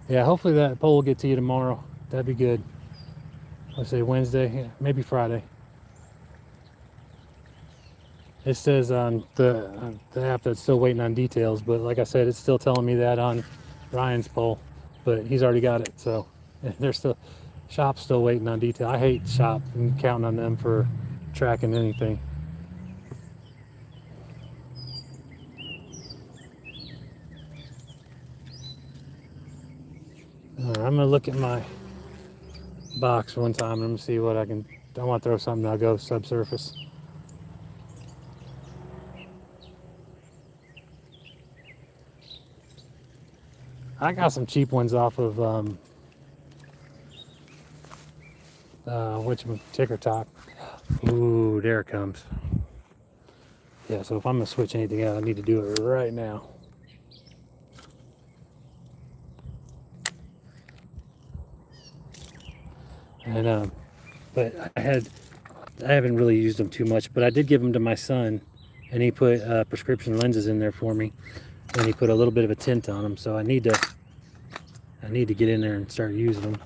Yeah, hopefully that pole will get to you tomorrow. That'd be good. Let's say Wednesday, yeah, maybe Friday. It says on the app that's still waiting on details, but like I said, it's still telling me that on Ryan's pole, but he's already got it. So they're still, shop's still waiting on detail. I hate shop and counting on them for tracking anything. All right, I'm gonna look at my box one time and I'm gonna see what I want to throw something, I'll go subsurface. I got some cheap ones off of TikTok. Ooh, there it comes. Yeah, so if I'm gonna switch anything out, I need to do it right now. And but I haven't really used them too much, but I did give them to my son, and he put prescription lenses in there for me, and he put a little bit of a tint on them. So I need to I need to get in there and start using them.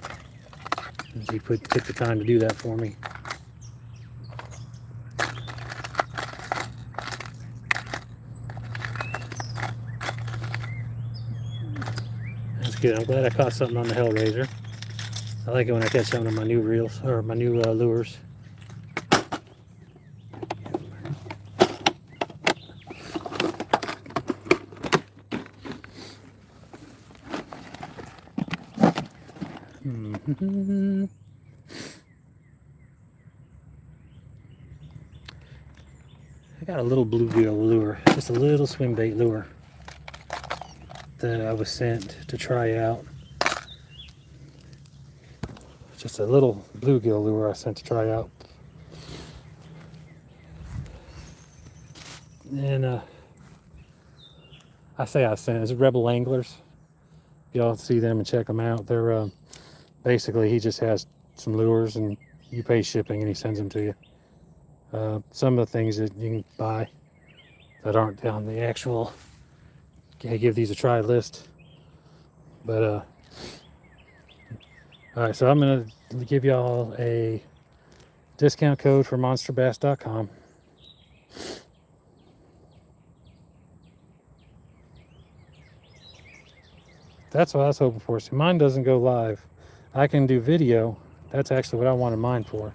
And she took the time to do that for me. That's good. I'm glad I caught something on the Hellraiser. I like it when I catch something on my new reels, or my new lures. I got a little bluegill lure, just a little swim bait lure that I was sent to try out. Just a little bluegill lure I sent to try out. And I say I sent, it's Rebel Anglers. Y'all see them and check them out. They're basically, he just has some lures and you pay shipping and he sends them to you. Some of the things that you can buy that aren't on the actual give these a try list. But all right, so I'm gonna give y'all a discount code for monsterbass.com. That's what I was hoping for. See, mine doesn't go live. I can do video. That's actually what I wanted mine for.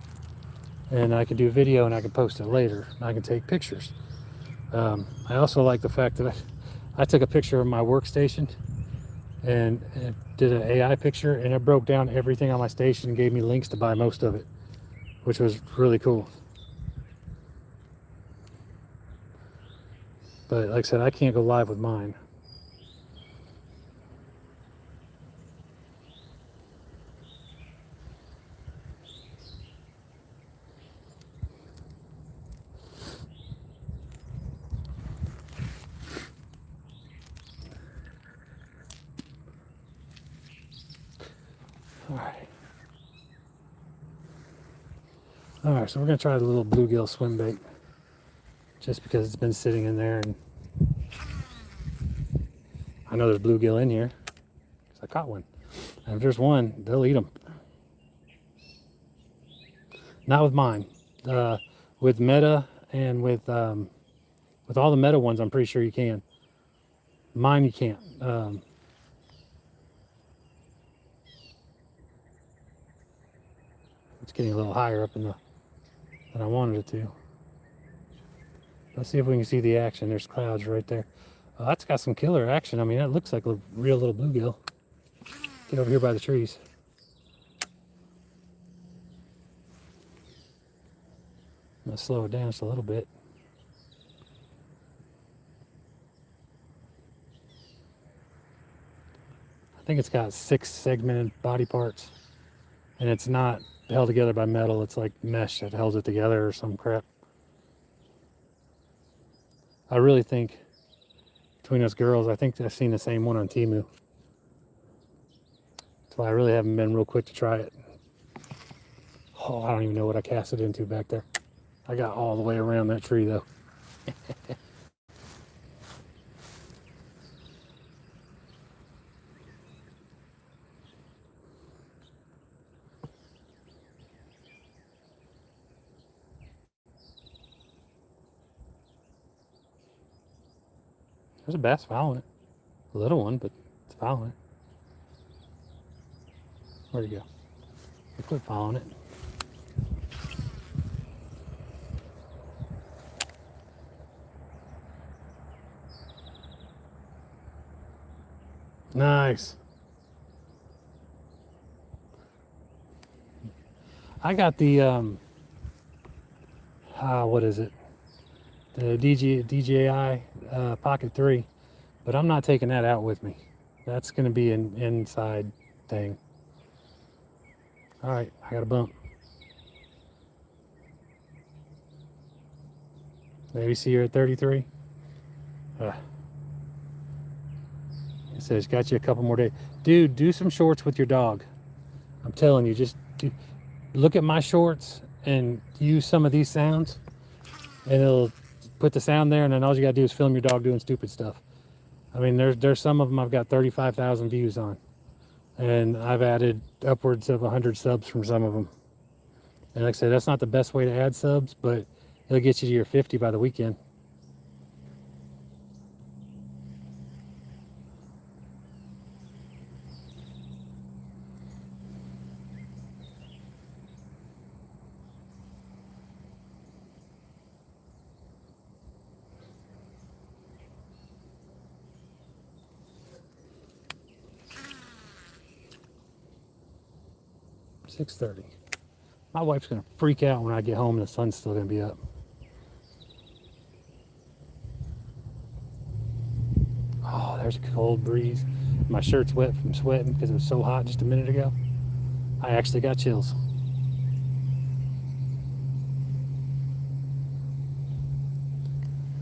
And I can do video and I can post it later. I can take pictures. I also like the fact that I took a picture of my workstation and did an AI picture, and it broke down everything on my station and gave me links to buy most of it, which was really cool. But like I said, I can't go live with mine. All right, so we're gonna try the little bluegill swim bait, just because it's been sitting in there, and I know there's bluegill in here because I caught one. And if there's one, they'll eat them. Not with mine. With Meta and with all the Meta ones, I'm pretty sure you can. Mine, you can't. It's getting a little higher up in the than I wanted it to. Let's see if we can see the action. There's clouds right there. That's got some killer action. I mean, that looks like a real little bluegill. Get over here by the trees. I'm gonna slow it down just a little bit. I think it's got 6 segmented body parts, and it's not held together by metal. It's like mesh that holds it together or some crap. I really think between us girls, I think I've seen the same one on Temu. That's why I really haven't been real quick to try it. Oh, I don't even know what I cast it into back there. I got all the way around that tree though. There's a bass following it. A little one, but it's following it. Where'd he go? He quit following it. Nice. I got the what is it? The DJI Pocket 3, but I'm not taking that out with me. That's going to be an inside thing. All right, I got a bump. Maybe see you're at 33. It says got you a couple more days. Dude, do some shorts with your dog. I'm telling you, just look at my shorts and use some of these sounds, and it'll put the sound there, and then all you gotta do is film your dog doing stupid stuff. I mean, there's some of them I've got 35,000 views on. and I've added upwards of 100 subs from some of them. And like I said, that's not the best way to add subs, but it'll get you to your 50 by the weekend. $6:30. My wife's gonna freak out when I get home and the sun's still gonna be up. Oh, there's a cold breeze. My shirt's wet from sweating because it was so hot just a minute ago. I actually got chills.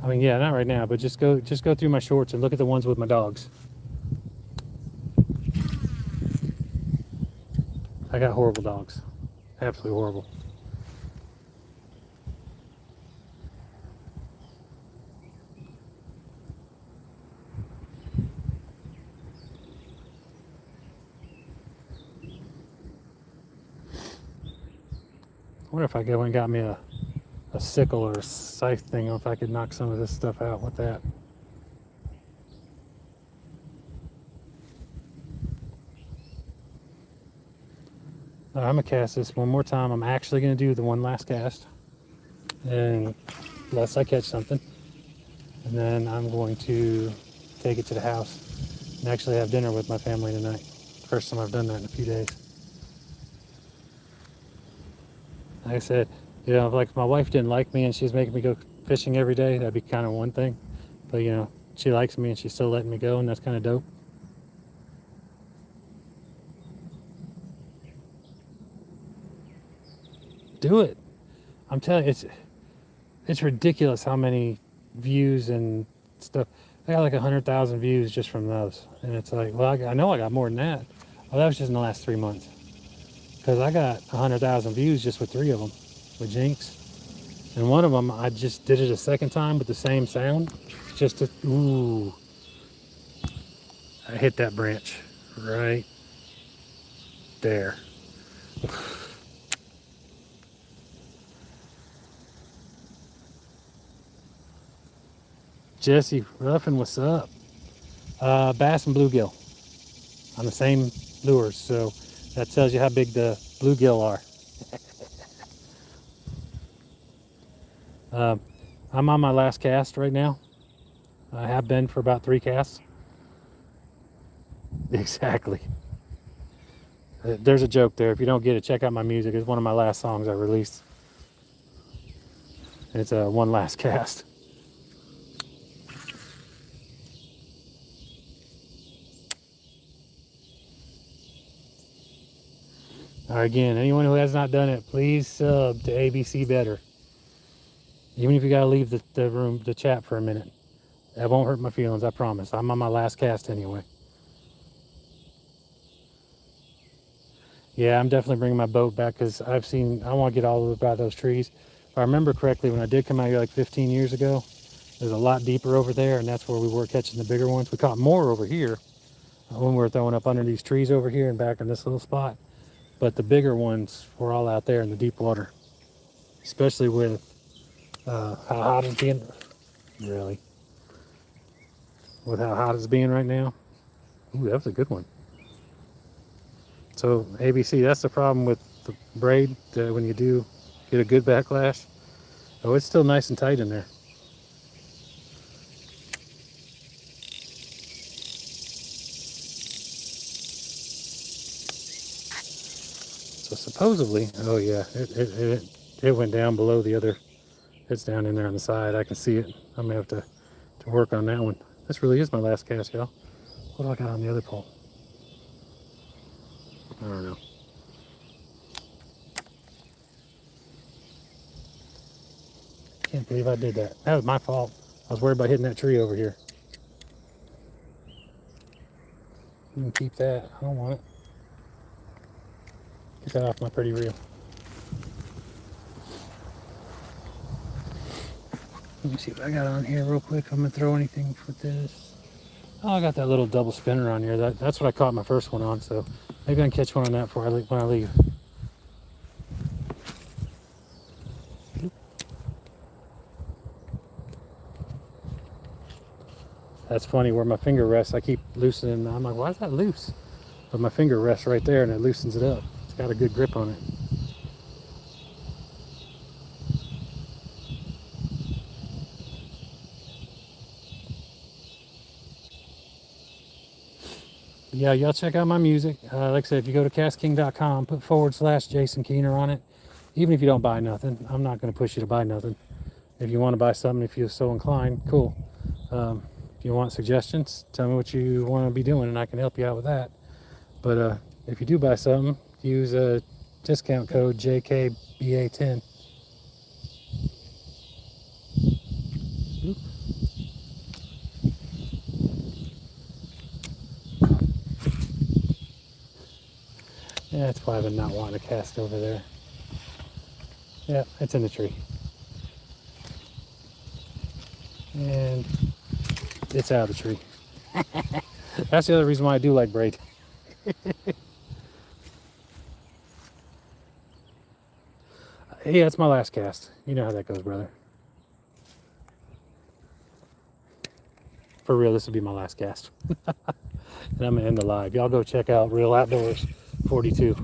I mean, yeah, not right now, but just go through my shorts and look at the ones with my dogs. I got horrible dogs. Absolutely horrible. I wonder if I go and got me a sickle or a scythe thing, or if I could knock some of this stuff out with that. I'm gonna cast this one more time. I'm actually gonna do the one last cast, and unless I catch something, and then I'm going to take it to the house and actually have dinner with my family tonight. First time I've done that in a few days. Like I said, you know, if like my wife didn't like me and she's making me go fishing every day, that'd be kind of one thing. But you know, she likes me and she's still letting me go, and that's kind of dope. Do it. I'm telling you, it's ridiculous how many views and stuff. I got like 100,000 views just from those, and it's like, well, I know I got more than that. Well, that was just in the last 3 months, because I got 100,000 views just with 3 of them, with Jinx, and one of them I just did it a second time with the same sound, just to ooh. I hit that branch right there. Jesse Ruffin, what's up? Bass and bluegill on the same lures, so that tells you how big the bluegill are. I'm on my last cast right now. I have been for about 3 casts. Exactly. There's a joke there. If you don't get it, check out my music. It's one of my last songs I released. It's a one last cast. All right, again, anyone who has not done it, please sub to ABC Better. Even if you gotta leave the room, the chat for a minute. That won't hurt my feelings, I promise. I'm on my last cast anyway. Yeah, I'm definitely bringing my boat back because I want to get all the way by those trees. If I remember correctly, when I did come out here like 15 years ago, there's a lot deeper over there, and that's where we were catching the bigger ones. We caught more over here when we were throwing up under these trees over here and back in this little spot. But the bigger ones were all out there in the deep water, especially with how hot it's being. Really? With how hot it's being right now? Ooh, that was a good one. So ABC, that's the problem with the braid, when you do get a good backlash. Oh, it's still nice and tight in there. So supposedly, oh yeah, it went down below the other. It's down in there on the side. I can see it. I'm gonna have to work on that one. This really is my last cast, y'all. What do I got on the other pole? I don't know. Can't believe I did that. That was my fault. I was worried about hitting that tree over here. You can keep that. I don't want it. Get that off my pretty reel. Let me see what I got on here real quick. I'm gonna throw anything with this. Oh, I got that little double spinner on here. That's what I caught my first one on, so maybe I can catch one on that before when I leave. That's funny where my finger rests. I keep loosening. I'm like, why is that loose? But my finger rests right there and it loosens it up. It's got a good grip on it. Yeah, y'all check out my music. Like I said, if you go to castking.com, put / Jason Keener on it. Even if you don't buy nothing, I'm not going to push you to buy nothing. If you want to buy something, if you're so inclined, cool. If you want suggestions, tell me what you want to be doing and I can help you out with that. But if you do buy something, use a discount code JKBA10. Yeah, it's probably not wanting to cast over there. Yeah, it's in the tree. And it's out of the tree. That's the other reason why I do like braid. Yeah, it's my last cast. You know how that goes, brother. For real, this will be my last cast. And I'm gonna end the live. Y'all go check out Real Outdoors 42.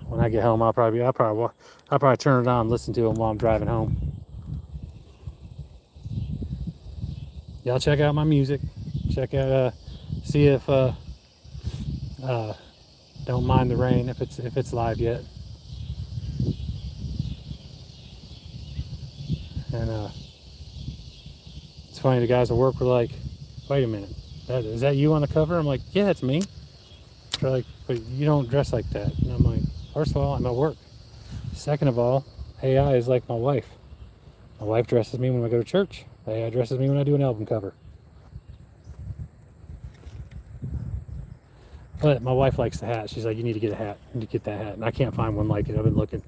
When I get home, I'll probably turn it on and listen to them while I'm driving home. Y'all check out my music. Check out, see if Don't Mind the Rain if it's live yet. And it's funny, the guys at work were like, "Wait a minute, is that you on the cover?" I'm like, "Yeah, it's me." They're like, "But you don't dress like that." And I'm like, first of all, I'm at work. Second of all, AI is like my wife. My wife dresses me when I go to church. AI dresses me when I do an album cover. But my wife likes the hat. She's like, "You need to get a hat. You need to get that hat." And I can't find one like it. I've been looking.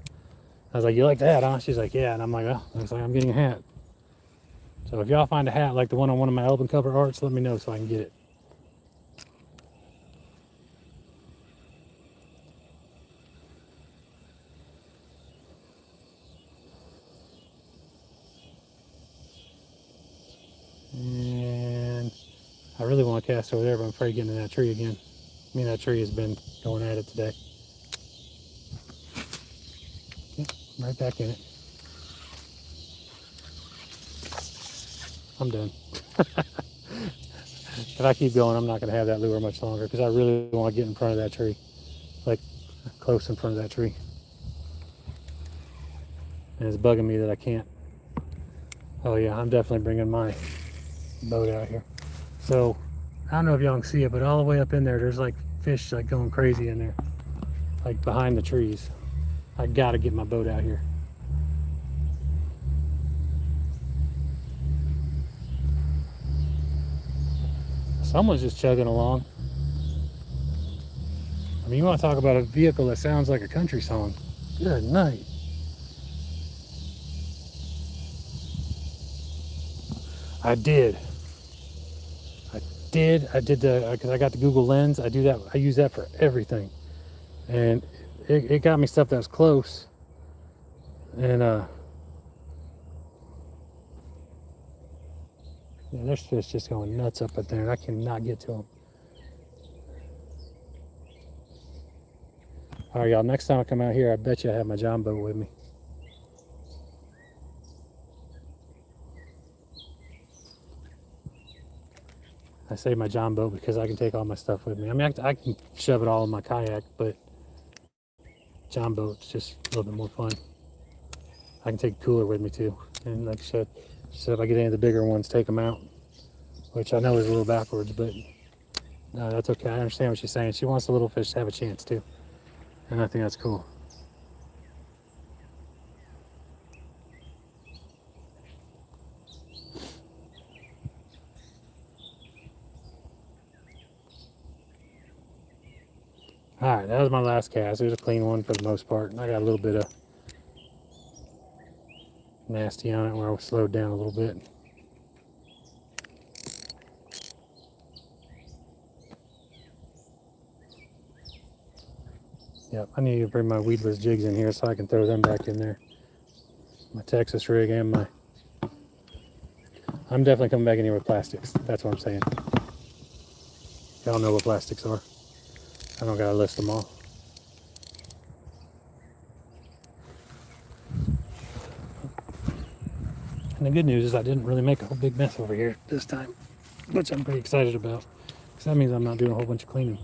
I was like, "You like the hat, huh?" She's like, "Yeah." And I'm like, "Oh," looks like I'm getting a hat. So if y'all find a hat like the one on one of my album cover arts, let me know so I can get it. And I really want to cast over there, but I'm afraid of getting in that tree again. I mean, that tree has been going at it today. Yep, right back in it. I'm done. If I keep going, I'm not going to have that lure much longer because I really want to get in front of that tree, like close in front of that tree. And it's bugging me that I can't. Oh yeah, I'm definitely bringing my boat out here. So I don't know if y'all can see it, but all the way up in there, there's like fish like going crazy in there, like behind the trees. I gotta get my boat out here. Someone's just chugging along. I mean, you want to talk about a vehicle that sounds like a country song. Good night. I did. I did because I got the Google Lens. I do that. I use that for everything, and it got me stuff that was close. And yeah, there's fish just going nuts up in there, and I cannot get to them. All right, y'all. Next time I come out here, I bet you I have my John boat with me. I say my John boat because I can take all my stuff with me. I mean, I can shove it all in my kayak, but John boat's just a little bit more fun. I can take a cooler with me too. And like I said, if I get any of the bigger ones, take them out. Which I know is a little backwards, but no, that's okay. I understand what she's saying. She wants the little fish to have a chance too. And I think that's cool. All right, that was my last cast. It was a clean one for the most part. I got a little bit of nasty on it where I was slowed down a little bit. Yep, I need to bring my weedless jigs in here so I can throw them back in there. My Texas rig and my... I'm definitely coming back in here with plastics. That's what I'm saying. Y'all know what plastics are. I don't gotta list them all. And the good news is I didn't really make a whole big mess over here this time, which I'm pretty excited about. Because that means I'm not doing a whole bunch of cleaning.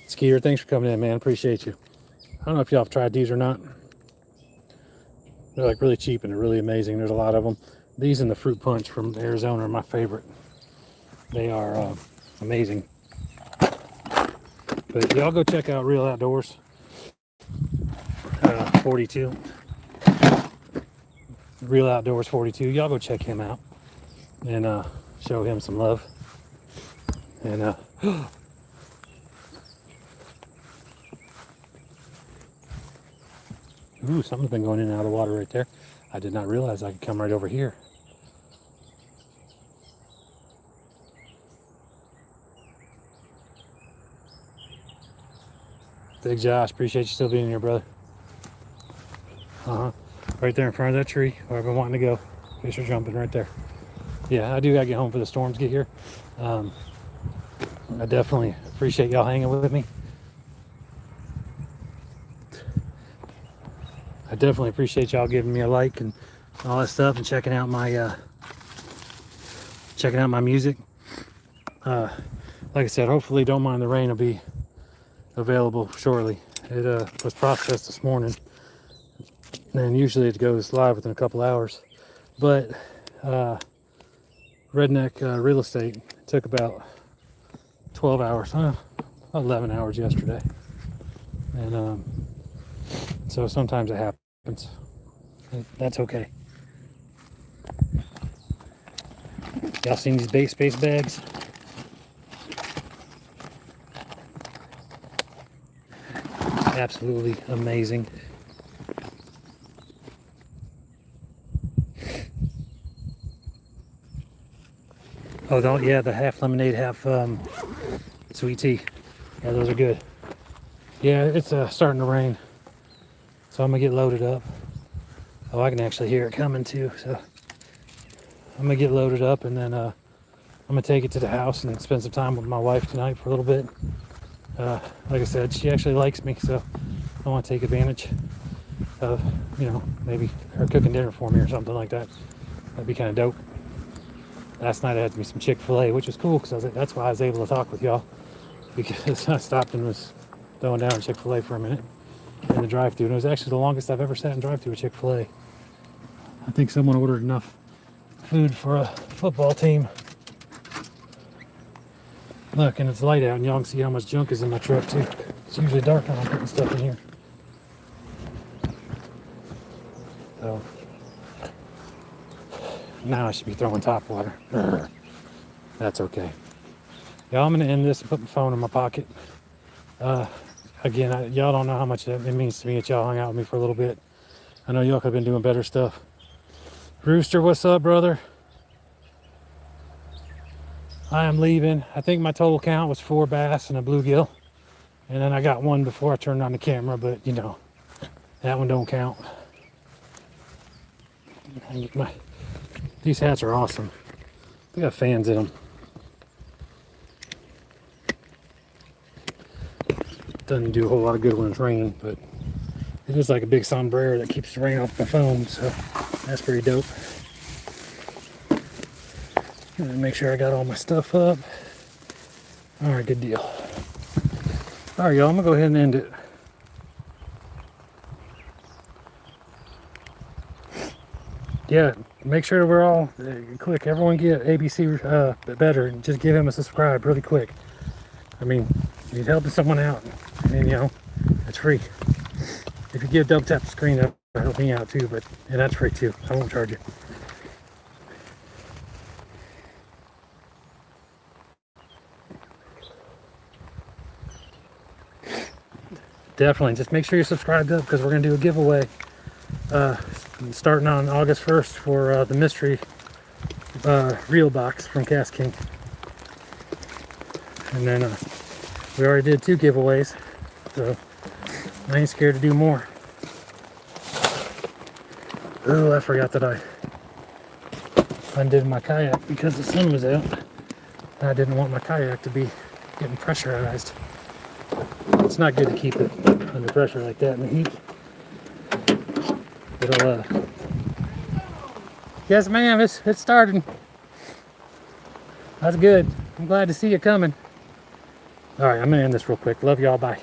Skeeter, thanks for coming in, man. Appreciate you. I don't know if y'all have tried these or not. They're like really cheap and they're really amazing. There's a lot of them. These and the fruit punch from Arizona are my favorite. They are amazing. But y'all go check out Real Outdoors 42. Real Outdoors 42. Y'all go check him out and show him some love. And ooh, something's been going in and out of the water right there. I did not realize I could come right over here. Big Josh, appreciate you still being here, brother. Right there in front of that tree where I've been wanting to go. Fish are jumping right there. Yeah, I do gotta get home for the storms get here. I definitely appreciate y'all hanging with me. I definitely appreciate y'all giving me a like and all that stuff and checking out my music. Like I said, hopefully Don't Mind the Rain will be available shortly. It was processed this morning, and usually it goes live within a couple hours. But Redneck Real Estate took about 12 hours, 11 hours yesterday. And so sometimes it happens. That's okay. Y'all seen these base space bags? Absolutely amazing. Oh, don't, yeah, the half lemonade, half sweet tea. Yeah, those are good. Yeah, it's starting to rain, so I'm gonna get loaded up. Oh, I can actually hear it coming too, so I'm gonna get loaded up and then I'm gonna take it to the house and spend some time with my wife tonight for a little bit. Like I said, she actually likes me, so I want to take advantage of, you know, maybe her cooking dinner for me or something like that. That'd be kind of dope. Last night I had me some Chick-fil-A, which was cool because that's why I was able to talk with y'all, because I stopped and was throwing down Chick-fil-A for a minute in the drive-thru, and it was actually the longest I've ever sat in drive-thru with Chick-fil-A. I think someone ordered enough food for a football team. Look, and it's light out, and y'all can see how much junk is in my truck too. It's usually dark when I'm putting stuff in here. So now I should be throwing top water. Urgh. That's okay. Yeah, I'm gonna end this and put my phone in my pocket. Again, y'all don't know how much it means to me that y'all hung out with me for a little bit. I know y'all could have been doing better stuff. Rooster, what's up, brother? I am leaving. I think my total count was 4 bass and a bluegill. And then I got one before I turned on the camera, but you know, that one don't count. These hats are awesome. They got fans in them. Doesn't do a whole lot of good when it's raining, but it is like a big sombrero that keeps the rain off my phone, so that's pretty dope. Make sure I got all my stuff up. All right, good deal. All right, y'all, I'm gonna go ahead and end it. Yeah, make sure we're all quick. Everyone get ABC better and just give him a subscribe really quick. I mean, he's helping someone out, and you know, it's free. If you give double tap the screen, that'll help me out too. And that's free too. I won't charge you. Definitely. Just make sure you're subscribed up because we're going to do a giveaway starting on August 1st for the mystery reel box from Cast King. And then we already did 2 giveaways, so I ain't scared to do more. Oh, I forgot that I undid my kayak because the sun was out. I didn't want my kayak to be getting pressurized. It's not good to keep it under pressure like that in the heat. It'll, yes ma'am, it's starting. That's good. I'm glad to see you coming. All right, I'm gonna end this real quick. Love y'all, bye.